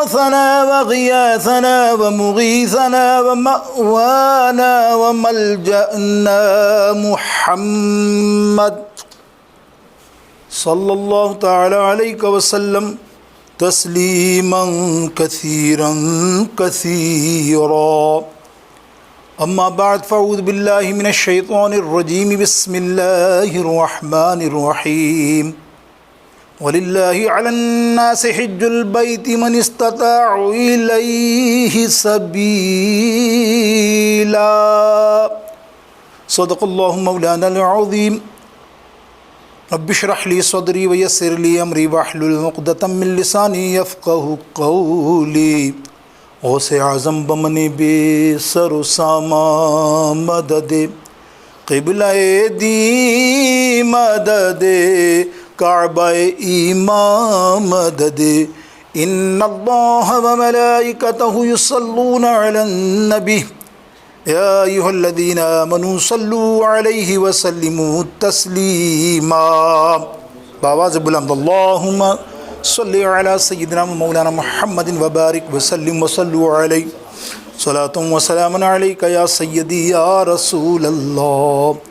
غوثنا وغياثنا ومغيثنا ومأوانا وملجأنا محمد صلی اللہ تعالی علیہ وسلم تسلیما کثیرا کثیرا اما بعد فاعوذ باللہ من الشیطان الرجیم بسم اللہ الرحمن الرحیم وَلِلَّهِ عَلَى النَّاسِ حِجُّ الْبَيْتِ مَنِ اسْتَطَاعَ إِلَيْهِ سَبِيلًا صدق اللہ مولانا العظیم رب اشرح لی صدری ویسر لی امری واحلل عقدۃ من لسانی یفقهوا قولی غوث اعظم بمن بے سر و ساما مدد قبلہ دی مدد کعبہ ایمان مدد ان اللہ وملائکتہ یصلون علی النبی یا ایہا الذین آمنوا صلوا علیہ وسلموا تسلیما بآواز بلند اللہم صلی علی سیدنا مولانا محمد وبارک وسلم وصلوا علیہ صلاۃ وسلام علیک یا سیدی یا رسول اللہ۔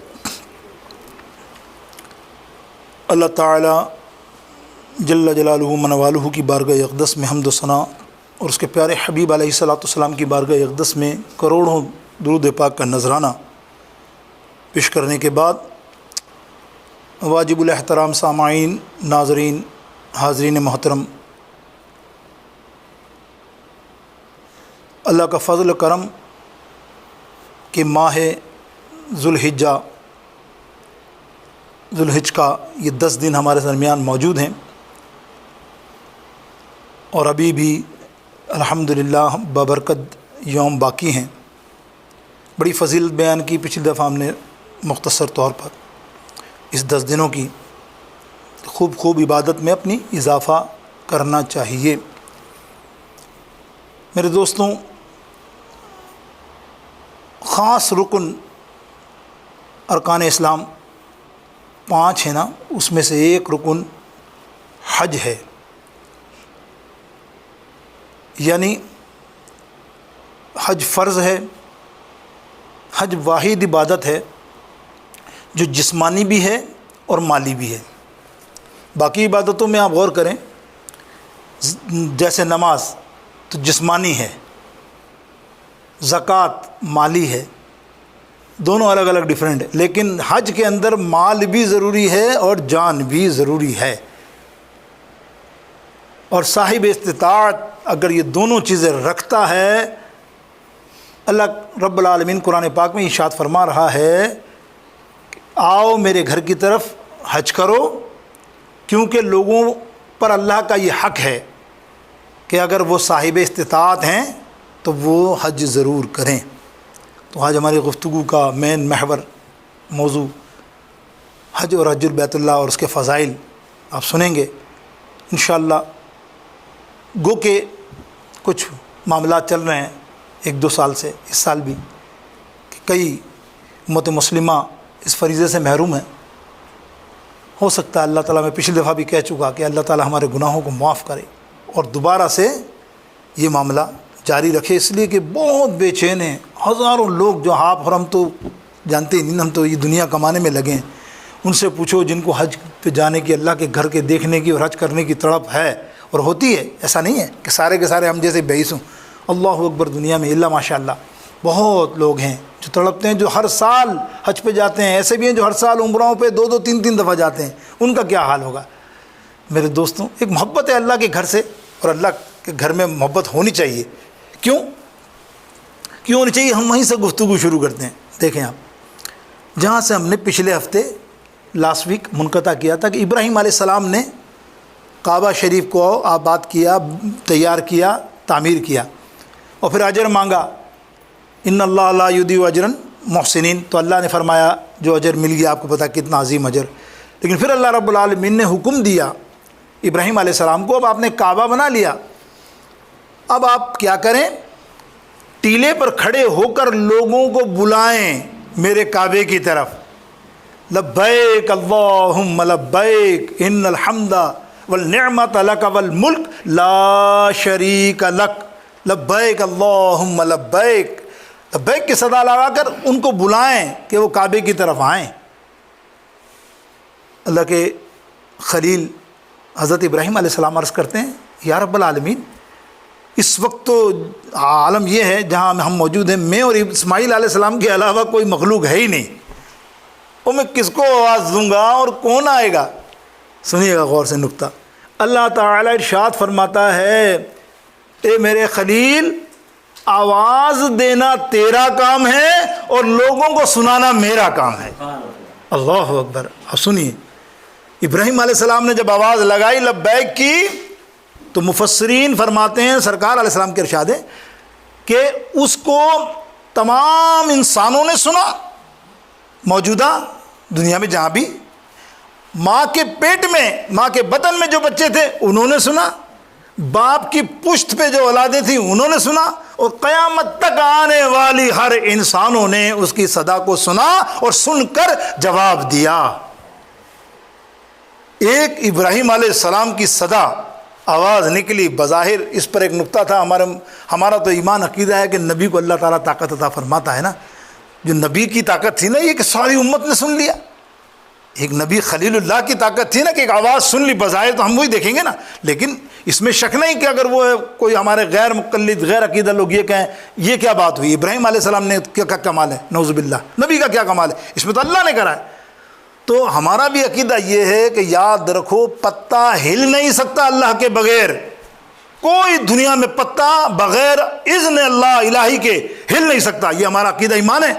اللہ تعالیٰ جل جلالہ من والہ کی بارگاہ اقدس میں حمد و ثنا اور اس کے پیارے حبیب علیہ الصلوۃ والسلام کی بارگاہ اقدس میں کروڑوں درود پاک کا نذرانہ پیش کرنے کے بعد واجب الاحترام سامعین، ناظرین، حاضرین محترم، اللہ کا فضل و کرم کہ ماہ ذوالحج کا یہ 10 دن ہمارے درمیان موجود ہیں اور ابھی بھی الحمدللہ بابرکت یوم باقی ہیں۔ بڑی فضیلت بیان کی پچھلی دفعہ ہم نے مختصر طور پر اس 10 دنوں کی خوب عبادت میں اپنی اضافہ کرنا چاہیے۔ میرے دوستوں، خاص رکن ارکان اسلام 5 ہیں نا، اس میں سے ایک رکن حج ہے، یعنی حج فرض ہے۔ حج واحد عبادت ہے جو جسمانی بھی ہے اور مالی بھی ہے۔ باقی عبادتوں میں آپ غور کریں، جیسے نماز تو جسمانی ہے، زکوٰۃ مالی ہے، دونوں الگ الگ ڈیفرنٹ ہے، لیکن حج کے اندر مال بھی ضروری ہے اور جان بھی ضروری ہے، اور صاحب استطاعت اگر یہ دونوں چیزیں رکھتا ہے، اللہ رب العالمین قرآن پاک میں ارشاد فرما رہا ہے کہ آؤ میرے گھر کی طرف حج کرو، کیونکہ لوگوں پر اللہ کا یہ حق ہے کہ اگر وہ صاحب استطاعت ہیں تو وہ حج ضرور کریں۔ تو آج ہماری گفتگو کا مین محور موضوع حج اور حج البیت اللہ اور اس کے فضائل آپ سنیں گے انشاءاللہ۔ گو کہ کچھ معاملات چل رہے ہیں 1-2 سال سے، اس سال بھی، کہ کئی امت مسلمہ اس فریضے سے محروم ہیں۔ ہو سکتا ہے اللہ تعالیٰ، میں پچھلی دفعہ بھی کہہ چکا کہ اللہ تعالیٰ ہمارے گناہوں کو معاف کرے اور دوبارہ سے یہ معاملہ جاری رکھے، اس لیے کہ بہت بے چین ہیں ہزاروں لوگ جو آپ اور ہم تو جانتے ہی نہیں، ہم تو یہ دنیا کمانے میں لگے ہیں۔ ان سے پوچھو جن کو حج پہ جانے کی، اللہ کے گھر کے دیکھنے کی اور حج کرنے کی تڑپ ہے اور ہوتی ہے، ایسا نہیں ہے کہ سارے کے سارے ہم جیسے بیس ہوں۔ اللہ اکبر، دنیا میں اللہ ماشاء اللہ بہت لوگ ہیں جو تڑپتے ہیں، جو ہر سال حج پہ جاتے ہیں، ایسے بھی ہیں جو ہر سال عمروں پہ 2-2 3-3 دفعہ جاتے ہیں، ان کا کیا حال ہوگا؟ میرے دوستوں، ایک محبت ہے اللہ کے گھر سے، اور اللہ کے گھر میں محبت ہونی چاہیے۔ کیوں ہونی چاہیے؟ ہم وہیں سے گفتگو شروع کرتے ہیں۔ دیکھیں آپ، جہاں سے ہم نے پچھلے ہفتے لاسٹ ویک منقطع کیا تھا کہ ابراہیم علیہ السلام نے کعبہ شریف کو آباد کیا، تیار کیا، تعمیر کیا، اور پھر اجر مانگا، ان اللہ لا یضیع اجر المحسنین، تو اللہ نے فرمایا جو اجر مل گیا، آپ کو پتہ کتنا عظیم اجر۔ لیکن پھر اللہ رب العالمین نے حکم دیا ابراہیم علیہ السلام کو، اب آپ نے کعبہ بنا لیا، اب آپ کیا کریں؟ ٹیلے پر کھڑے ہو کر لوگوں کو بلائیں میرے کعبے کی طرف، لبیک اللہم لبیک ان الحمد والنعمت لک والملک لا شریک لک لبیک اللہم لبیک. لبیک کی صدا لگا کر ان کو بلائیں کہ وہ کعبے کی طرف آئیں. اللہ کے خلیل حضرت ابراہیم علیہ السلام عرض کرتے ہیں یا رب العالمین، اس وقت تو عالم یہ ہے جہاں ہم موجود ہیں، میں اور اسماعیل علیہ السلام کے علاوہ کوئی مخلوق ہے ہی نہیں، اور میں کس کو آواز دوں گا اور کون آئے گا؟ سنیے گا غور سے نکتہ. اللہ تعالیٰ ارشاد فرماتا ہے اے میرے خلیل، آواز دینا تیرا کام ہے اور لوگوں کو سنانا میرا کام ہے. اللہ اکبر. اب سنیے، ابراہیم علیہ السلام نے جب آواز لگائی لبیک کی تو مفسرین فرماتے ہیں، سرکار علیہ السلام کے ارشاد ہے کہ اس کو تمام انسانوں نے سنا، موجودہ دنیا میں جہاں بھی ماں کے پیٹ میں، ماں کے بطن میں جو بچے تھے انہوں نے سنا، باپ کی پشت پہ جو اولادیں تھیں انہوں نے سنا، اور قیامت تک آنے والی ہر انسانوں نے اس کی صدا کو سنا اور سن کر جواب دیا. ایک ابراہیم علیہ السلام کی صدا آواز نکلی. بظاہر اس پر ایک نقطہ تھا، ہمارا تو ایمان عقیدہ ہے کہ نبی کو اللہ تعالیٰ طاقت عطا فرماتا ہے نا. جو نبی کی طاقت تھی نا یہ کہ ساری امت نے سن لیا. ایک نبی خلیل اللہ کی طاقت تھی نا کہ ایک آواز سن لی. بظاہر تو ہم وہی دیکھیں گے نا، لیکن اس میں شک نہیں کہ اگر وہ کوئی ہمارے غیر مقلد غیر عقیدہ لوگ یہ کہیں یہ کیا بات ہوئی، ابراہیم علیہ السلام نے کیا کمال ہے، نعوذ باللہ نبی کا کیا کمال ہے، اس میں تو اللہ نے کرا ہے. تو ہمارا بھی عقیدہ یہ ہے کہ یاد رکھو پتا ہل نہیں سکتا اللہ کے بغیر. کوئی دنیا میں پتا بغیر اذن اللہ الہی کے ہل نہیں سکتا. یہ ہمارا عقیدہ ایمان ہے.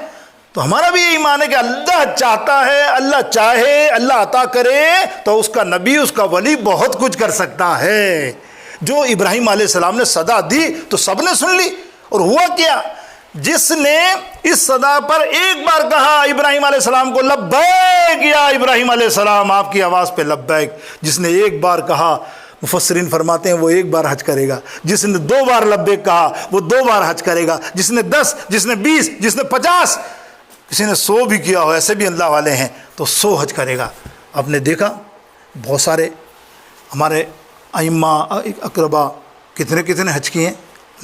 تو ہمارا بھی یہ ایمان ہے کہ اللہ چاہتا ہے، اللہ چاہے، اللہ عطا کرے تو اس کا نبی، اس کا ولی بہت کچھ کر سکتا ہے. جو ابراہیم علیہ السلام نے صدا دی تو سب نے سن لی. اور ہوا کیا، جس نے اس صدا پر ایک بار کہا ابراہیم علیہ السلام کو لبیک یا ابراہیم علیہ السلام، آپ کی آواز پہ لبیک، جس نے ایک بار کہا مفسرین فرماتے ہیں وہ ایک بار حج کرے گا. جس نے 2 بار لبیک کہا وہ 2 بار حج کرے گا. جس نے 10، جس نے 20، جس نے 50، کسی نے 100 بھی کیا ہو، ایسے بھی اللہ والے ہیں تو 100 حج کرے گا. آپ نے دیکھا بہت سارے ہمارے ائمہ اقربا کتنے حج کیے ہیں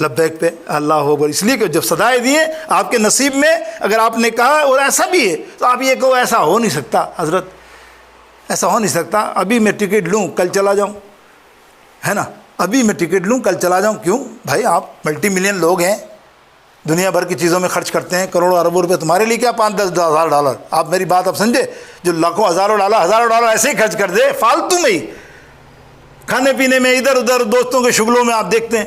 لبیک پہ. اللہ اکبر. اس لیے کہ جب صدائے دیے آپ کے نصیب میں اگر آپ نے کہا اور ایسا بھی ہے تو آپ یہ کہو ایسا ہو نہیں سکتا حضرت، ایسا ہو نہیں سکتا، ابھی میں ٹکٹ لوں کل چلا جاؤں، ہے نا، ابھی میں ٹکٹ لوں کل چلا جاؤں. کیوں بھائی، آپ ملٹی ملین لوگ ہیں، دنیا بھر کی چیزوں میں خرچ کرتے ہیں کروڑوں اربوں روپے. تمہارے لیے کیا 5-10 ہزار ڈالر؟ آپ میری بات اب سمجھے، جو لاکھوں ہزاروں ڈالر ایسے ہی خرچ کر دے فالتو میں ہی، کھانے پینے میں ادھر ادھر، دوستوں کے شغلوں میں آپ دیکھتے ہیں،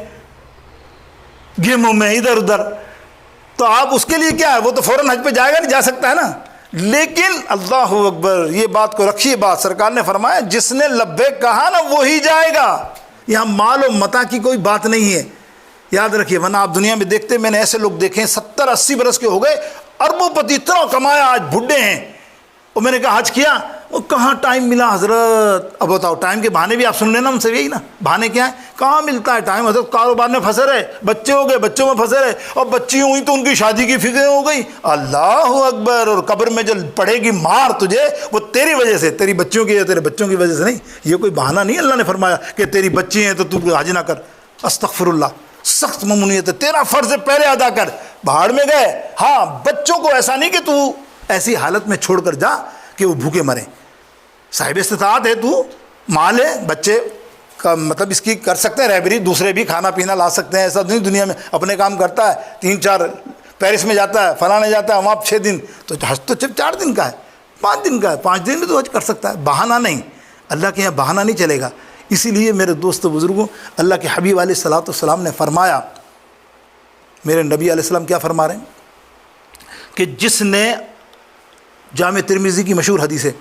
گیموں میں ادھر ادھر، تو آپ اس کے لیے کیا ہے، وہ تو فوراً حج پہ جائے گا، نہیں جا سکتا ہے نا. لیکن اللہ اکبر، یہ بات کو رکھیے، بات سرکار نے فرمایا جس نے لبیک کہا نا وہی جائے گا. یہاں مال و متاع کی کوئی بات نہیں ہے، یاد رکھیے. ورنہ آپ دنیا میں دیکھتے، میں نے ایسے لوگ دیکھے ہیں 70-80 برس کے ہو گئے، اربوں پتی، اتنا کمایا، آج بڈھے ہیں. اور میں نے کہا حج کیا؟ وہ کہاں ٹائم ملا حضرت. اب بتاؤ، ٹائم کے بہانے بھی آپ سن لینا ہم سے یہی نا، بہانے کیا ہیں، کہاں ملتا ہے ٹائم حضرت. کاروبار میں پھنسے رہے، بچے ہو گئے، بچوں میں پھنسے رہے، اور بچی ہوئی تو ان کی شادی کی فکریں ہو گئی. اللہ اکبر. اور قبر میں جو پڑے گی مار تجھے، وہ تیری وجہ سے، تیری بچیوں کی یا تیرے بچوں کی وجہ سے نہیں. یہ کوئی بہانہ نہیں اللہ نے فرمایا کہ تیری بچی ہیں تو تو حج نہ کر. استغفر اللہ، سخت ممنوعیت ہے. تیرا فرض پہلے ادا کر. بہاڑ میں گئے، ہاں بچوں کو ایسا نہیں کہ تو ایسی حالت میں چھوڑ کر جا کہ وہ بھوکے مریں. صاحب استطاعت ہے، تو مال ہے، بچے کا مطلب اس کی کر سکتے ہیں رہبری، دوسرے بھی کھانا پینا لا سکتے ہیں. ایسا نہیں دنیا میں اپنے کام کرتا ہے، 3-4 پیرس میں جاتا ہے، فلانے جاتا ہے، وہاں 6 دن، تو حج تو صرف 4 دن کا ہے، 5 دن کا ہے، 5 دن میں تو حج کر سکتا ہے. بہانہ نہیں، اللہ کے یہاں بہانہ نہیں چلے گا. اسی لیے میرے دوست و بزرگوں، اللہ کے حبیب علیہ الصلوۃ والسلام نے فرمایا، میرے نبی علیہ السلام کیا فرما رہے ہیں کہ جس نے، جامع ترمذی کی مشہور حدیث ہے،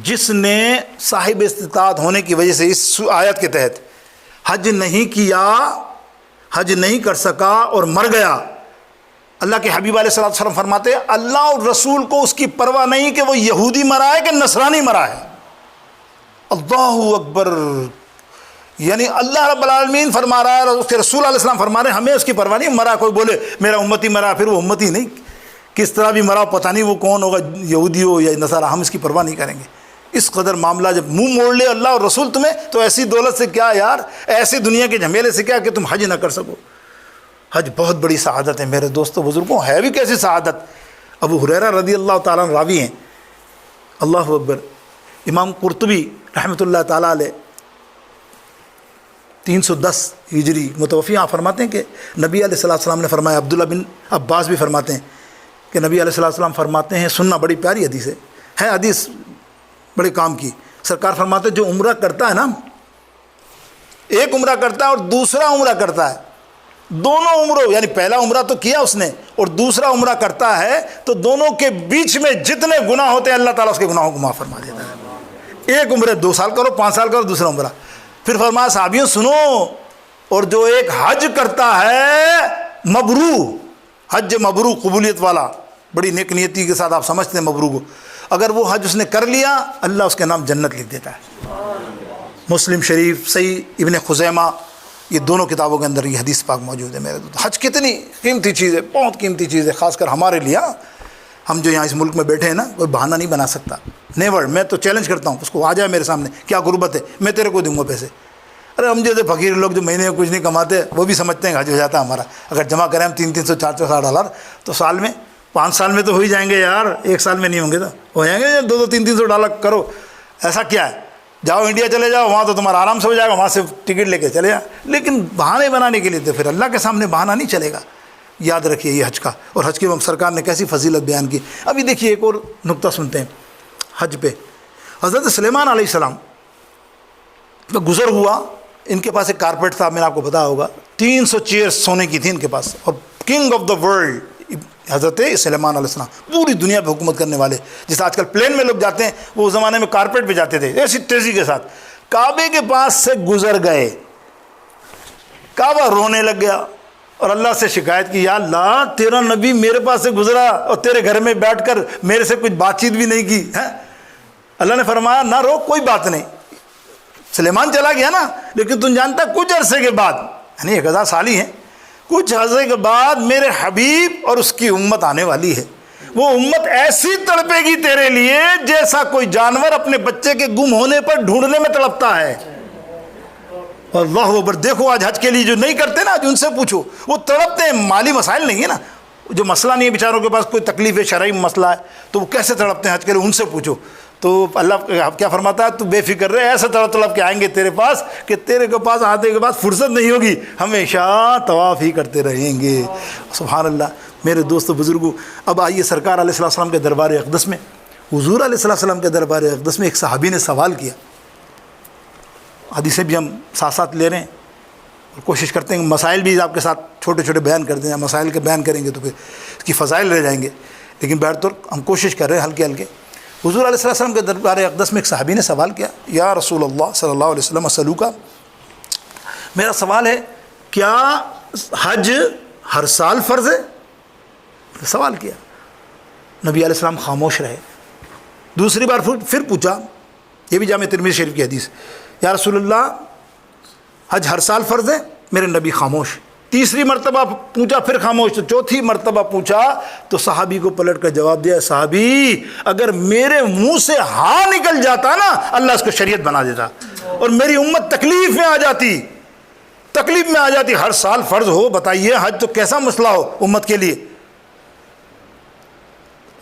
جس نے صاحب استطاعت ہونے کی وجہ سے اس آیت کے تحت حج نہیں کیا، حج نہیں کر سکا اور مر گیا، اللہ کے حبیب علیہ الصلوۃ والسلام فرماتے ہیں اللہ اور رسول کو اس کی پرواہ نہیں کہ وہ یہودی مرا ہے کہ نصرانی مرا ہے. اللہ اکبر. یعنی اللہ رب العالمین فرما رہا ہے اور اس کے رسول علیہ السلام فرما رہے ہیں ہمیں اس کی پرواہ نہیں. مرا کوئی بولے میرا امتی مرا، پھر وہ امتی نہیں، کس طرح بھی مرا پتہ نہیں وہ کون ہوگا، یہودی ہو یا نصارہ، ہم اس کی پرواہ نہیں کریں گے. اس قدر معاملہ جب منہ موڑ لے اللہ اور رسول تمہیں، تو ایسی دولت سے کیا یار، ایسی دنیا کے جھمیلے سے کیا کہ تم حج نہ کر سکو۔ حج بہت بڑی سعادت ہے میرے دوستو بزرگوں، ہے بھی کیسی سعادت۔ ابو ہریرہ رضی اللہ تعالیٰ عنہ راوی ہیں، اللہ اکبر۔ امام قرطبی رحمۃ اللہ تعالیٰ علیہ 310 ہجری متوفی، آپ فرماتے ہیں کہ نبی علیہ السلام نے فرمایا، عبداللہ بن عباس بھی فرماتے ہیں کہ نبی علیہ السلام فرماتے ہیں، سننا بڑی پیاری حدیث ہے حدیث بڑے کام کی۔ سرکار فرماتے ہیں جو عمرہ کرتا ہے نا، ایک عمرہ کرتا ہے اور دوسرا عمرہ کرتا ہے، دونوں عمروں یعنی پہلا عمرہ تو کیا اس نے اور دوسرا عمرہ کرتا ہے، تو دونوں کے بیچ میں جتنے گناہ ہوتے ہیں اللہ تعالیٰ اس کے گناہوں کو معاف فرما دیتا ہے۔ ایک عمرے 2 سال کرو، 5 سال کرو، دوسرا عمرہ۔ پھر فرمایا صحابیوں سنو، اور جو ایک حج کرتا ہے مبرور، حج مبرور قبولیت والا، بڑی نیک نیتی کے ساتھ آپ سمجھتے ہیں مبرور کو، اگر وہ حج اس نے کر لیا اللہ اس کے نام جنت لکھ دیتا ہے۔ مسلم شریف، صحیح ابن خزیمہ، یہ دونوں کتابوں کے اندر یہ حدیث پاک موجود ہے میرے دوست۔ حج کتنی قیمتی چیز ہے، بہت قیمتی چیز ہے، خاص کر ہمارے لیے۔ ہم جو یہاں اس ملک میں بیٹھے ہیں نا، کوئی بہانہ نہیں بنا سکتا، نیور۔ میں تو چیلنج کرتا ہوں اس کو، آ جائے میرے سامنے، کیا غربت ہے، میں تیرے کو دوں گا پیسے۔ ارے ہم جیسے فقیر لوگ جو مہینے میں کچھ نہیں کماتے، وہ بھی سمجھتے ہیں حج ہو جاتا ہے ہمارا، اگر جمع کریں ہم 300 400 ڈالر تو سال میں 5 سال میں تو ہو ہی جائیں گے یار، 1 سال میں نہیں ہوں گے تو ہو جائیں گے، 200 300 ڈالر کرو۔ ایسا کیا ہے، جاؤ انڈیا چلے جاؤ، وہاں تو تمہارا آرام سے ہو جائے گا، وہاں سے ٹکٹ لے کے چلے جاؤ۔ لیکن بہانے بنانے کے لیے تو پھر اللہ کے سامنے بہانہ نہیں چلے گا۔ یاد رکھیے یہ حج کا، اور حج کی سرکار نے کیسی فضیلت بیان کی۔ ابھی دیکھیے ایک اور نقطہ سنتے ہیں حج پہ۔ حضرت سلیمان علیہ السلام کا گزر ہوا، ان کے پاس ایک کارپیٹ تھا، میں نے آپ کو بتایا ہوگا، 300 چیئر سونے کی تھی ان کے پاس، اور کنگ آف دا ورلڈ حضرت سلیمان علیہ السلام، پوری دنیا پہ حکومت کرنے والے۔ جیسے آج کل پلین میں لوگ جاتے ہیں، وہ اس زمانے میں کارپیٹ پہ جاتے تھے، ایسی تیزی کے ساتھ کعبے کے پاس سے گزر گئے، کعبہ رونے لگ گیا اور اللہ سے شکایت کی، یا اللہ تیرا نبی میرے پاس سے گزرا اور تیرے گھر میں بیٹھ کر میرے سے کچھ بات چیت بھی نہیں کی ہے۔ اللہ نے فرمایا نہ رو، کوئی بات نہیں، سلیمان چلا گیا نا، لیکن تم جانتا کچھ عرصے کے بعد، یعنی 1000 سال ہی ہیں، کچھ عرصے کے بعد میرے حبیب اور اس کی امت آنے والی ہے، وہ امت ایسی تڑپے گی تیرے لیے جیسا کوئی جانور اپنے بچے کے گم ہونے پر ڈھونڈنے میں تڑپتا ہے۔ اللہ اکبر۔ دیکھو آج حج کے لیے جو نہیں کرتے نا، آج ان سے پوچھو، وہ تڑپتے ہیں، مالی مسائل نہیں ہے نا، جو مسئلہ نہیں ہے بیچاروں کے پاس، کوئی تکلیف ہے، شرعی مسئلہ ہے، تو وہ کیسے تڑپتے ہیں حج کے لیے، ان سے پوچھو۔ تو اللہ کیا فرماتا ہے، تو بے فکر رہے، ایسے تڑپ کے آئیں گے تیرے پاس کہ تیرے کے پاس آنے کے بعد فرصت نہیں ہوگی، ہمیشہ طواف ہی کرتے رہیں گے۔ سبحان اللہ میرے دوستو بزرگوں۔ اب آئیے سرکار علیہ السلام کے دربار اقدس میں، حضور علیہ السلام کے دربار اقدس میں ایک صحابی نے سوال کیا۔ حدیثیں بھی ہم ساتھ ساتھ لے رہے ہیں اور کوشش کرتے ہیں کہ مسائل بھی آپ کے ساتھ چھوٹے چھوٹے بیان کر دیں، مسائل کے بیان کریں گے تو پھر اس کی فضائل رہ جائیں گے، لیکن بہرطور ہم کوشش کر رہے ہیں ہلکے ہلکے۔ حضور علیہ السلام کے دربار اقدس میں ایک صحابی نے سوال کیا، یا رسول اللہ صلی اللہ علیہ وسلم اسألوکا، میرا سوال ہے کیا حج ہر سال فرض ہے؟ سوال کیا، نبی علیہ السلام خاموش رہے۔ دوسری بار پھر پوچھا، یہ بھی جامع ترمذی شریف کی حدیث، یا رسول اللہ حج ہر سال فرض ہے؟ میرے نبی خاموش۔ تیسری مرتبہ پوچھا، پھر خاموش۔ تو چوتھی مرتبہ پوچھا تو صحابی کو پلٹ کر جواب دیا، صحابی اگر میرے منہ سے ہاں نکل جاتا نا، اللہ اس کو شریعت بنا دیتا اور میری امت تکلیف میں آ جاتی، ہر سال فرض ہو، بتائیے حج تو کیسا مسئلہ ہو امت کے لیے۔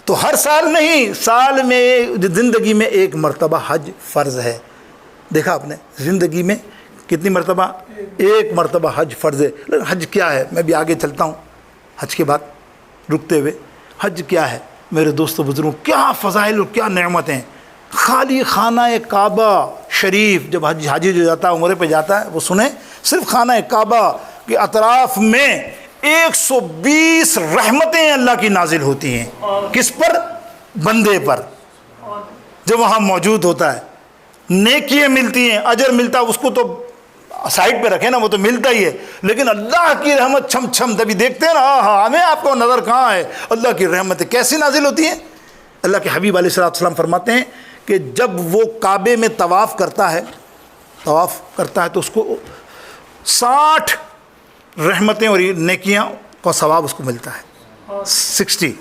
تو ہر سال نہیں، سال میں زندگی میں ایک مرتبہ حج فرض ہے۔ دیکھا آپ نے، زندگی میں کتنی مرتبہ؟ ایک مرتبہ حج فرض ہے۔ لیکن حج کیا ہے، میں بھی آگے چلتا ہوں حج کے بعد رکتے ہوئے۔ حج کیا ہے میرے دوستو بزرگوں، کیا فضائل اور کیا نعمتیں۔ خالی خانہ کعبہ شریف، جب حاجی جو جاتا ہے عمرے پہ جاتا ہے، وہ سنیں، صرف خانہ کعبہ کے اطراف میں 120 رحمتیں اللہ کی نازل ہوتی ہیں۔ کس پر؟ بندے پر، جو وہاں موجود ہوتا ہے۔ نیکیاں ملتی ہیں، اجر ملتا ہے، اس کو تو سائڈ پہ رکھے نا، وہ تو ملتا ہی ہے، لیکن اللہ کی رحمت چھم چھم تبھی دیکھتے ہیں نا، ہمیں آپ کو نظر کہاں ہے، اللہ کی رحمتیں کیسی نازل ہوتی ہیں۔ اللہ کے حبیب علیہ السلام فرماتے ہیں کہ جب وہ کعبے میں طواف کرتا ہے تو اس کو 60 رحمتیں اور نیکیاں کا ثواب اس کو ملتا ہے، 60۔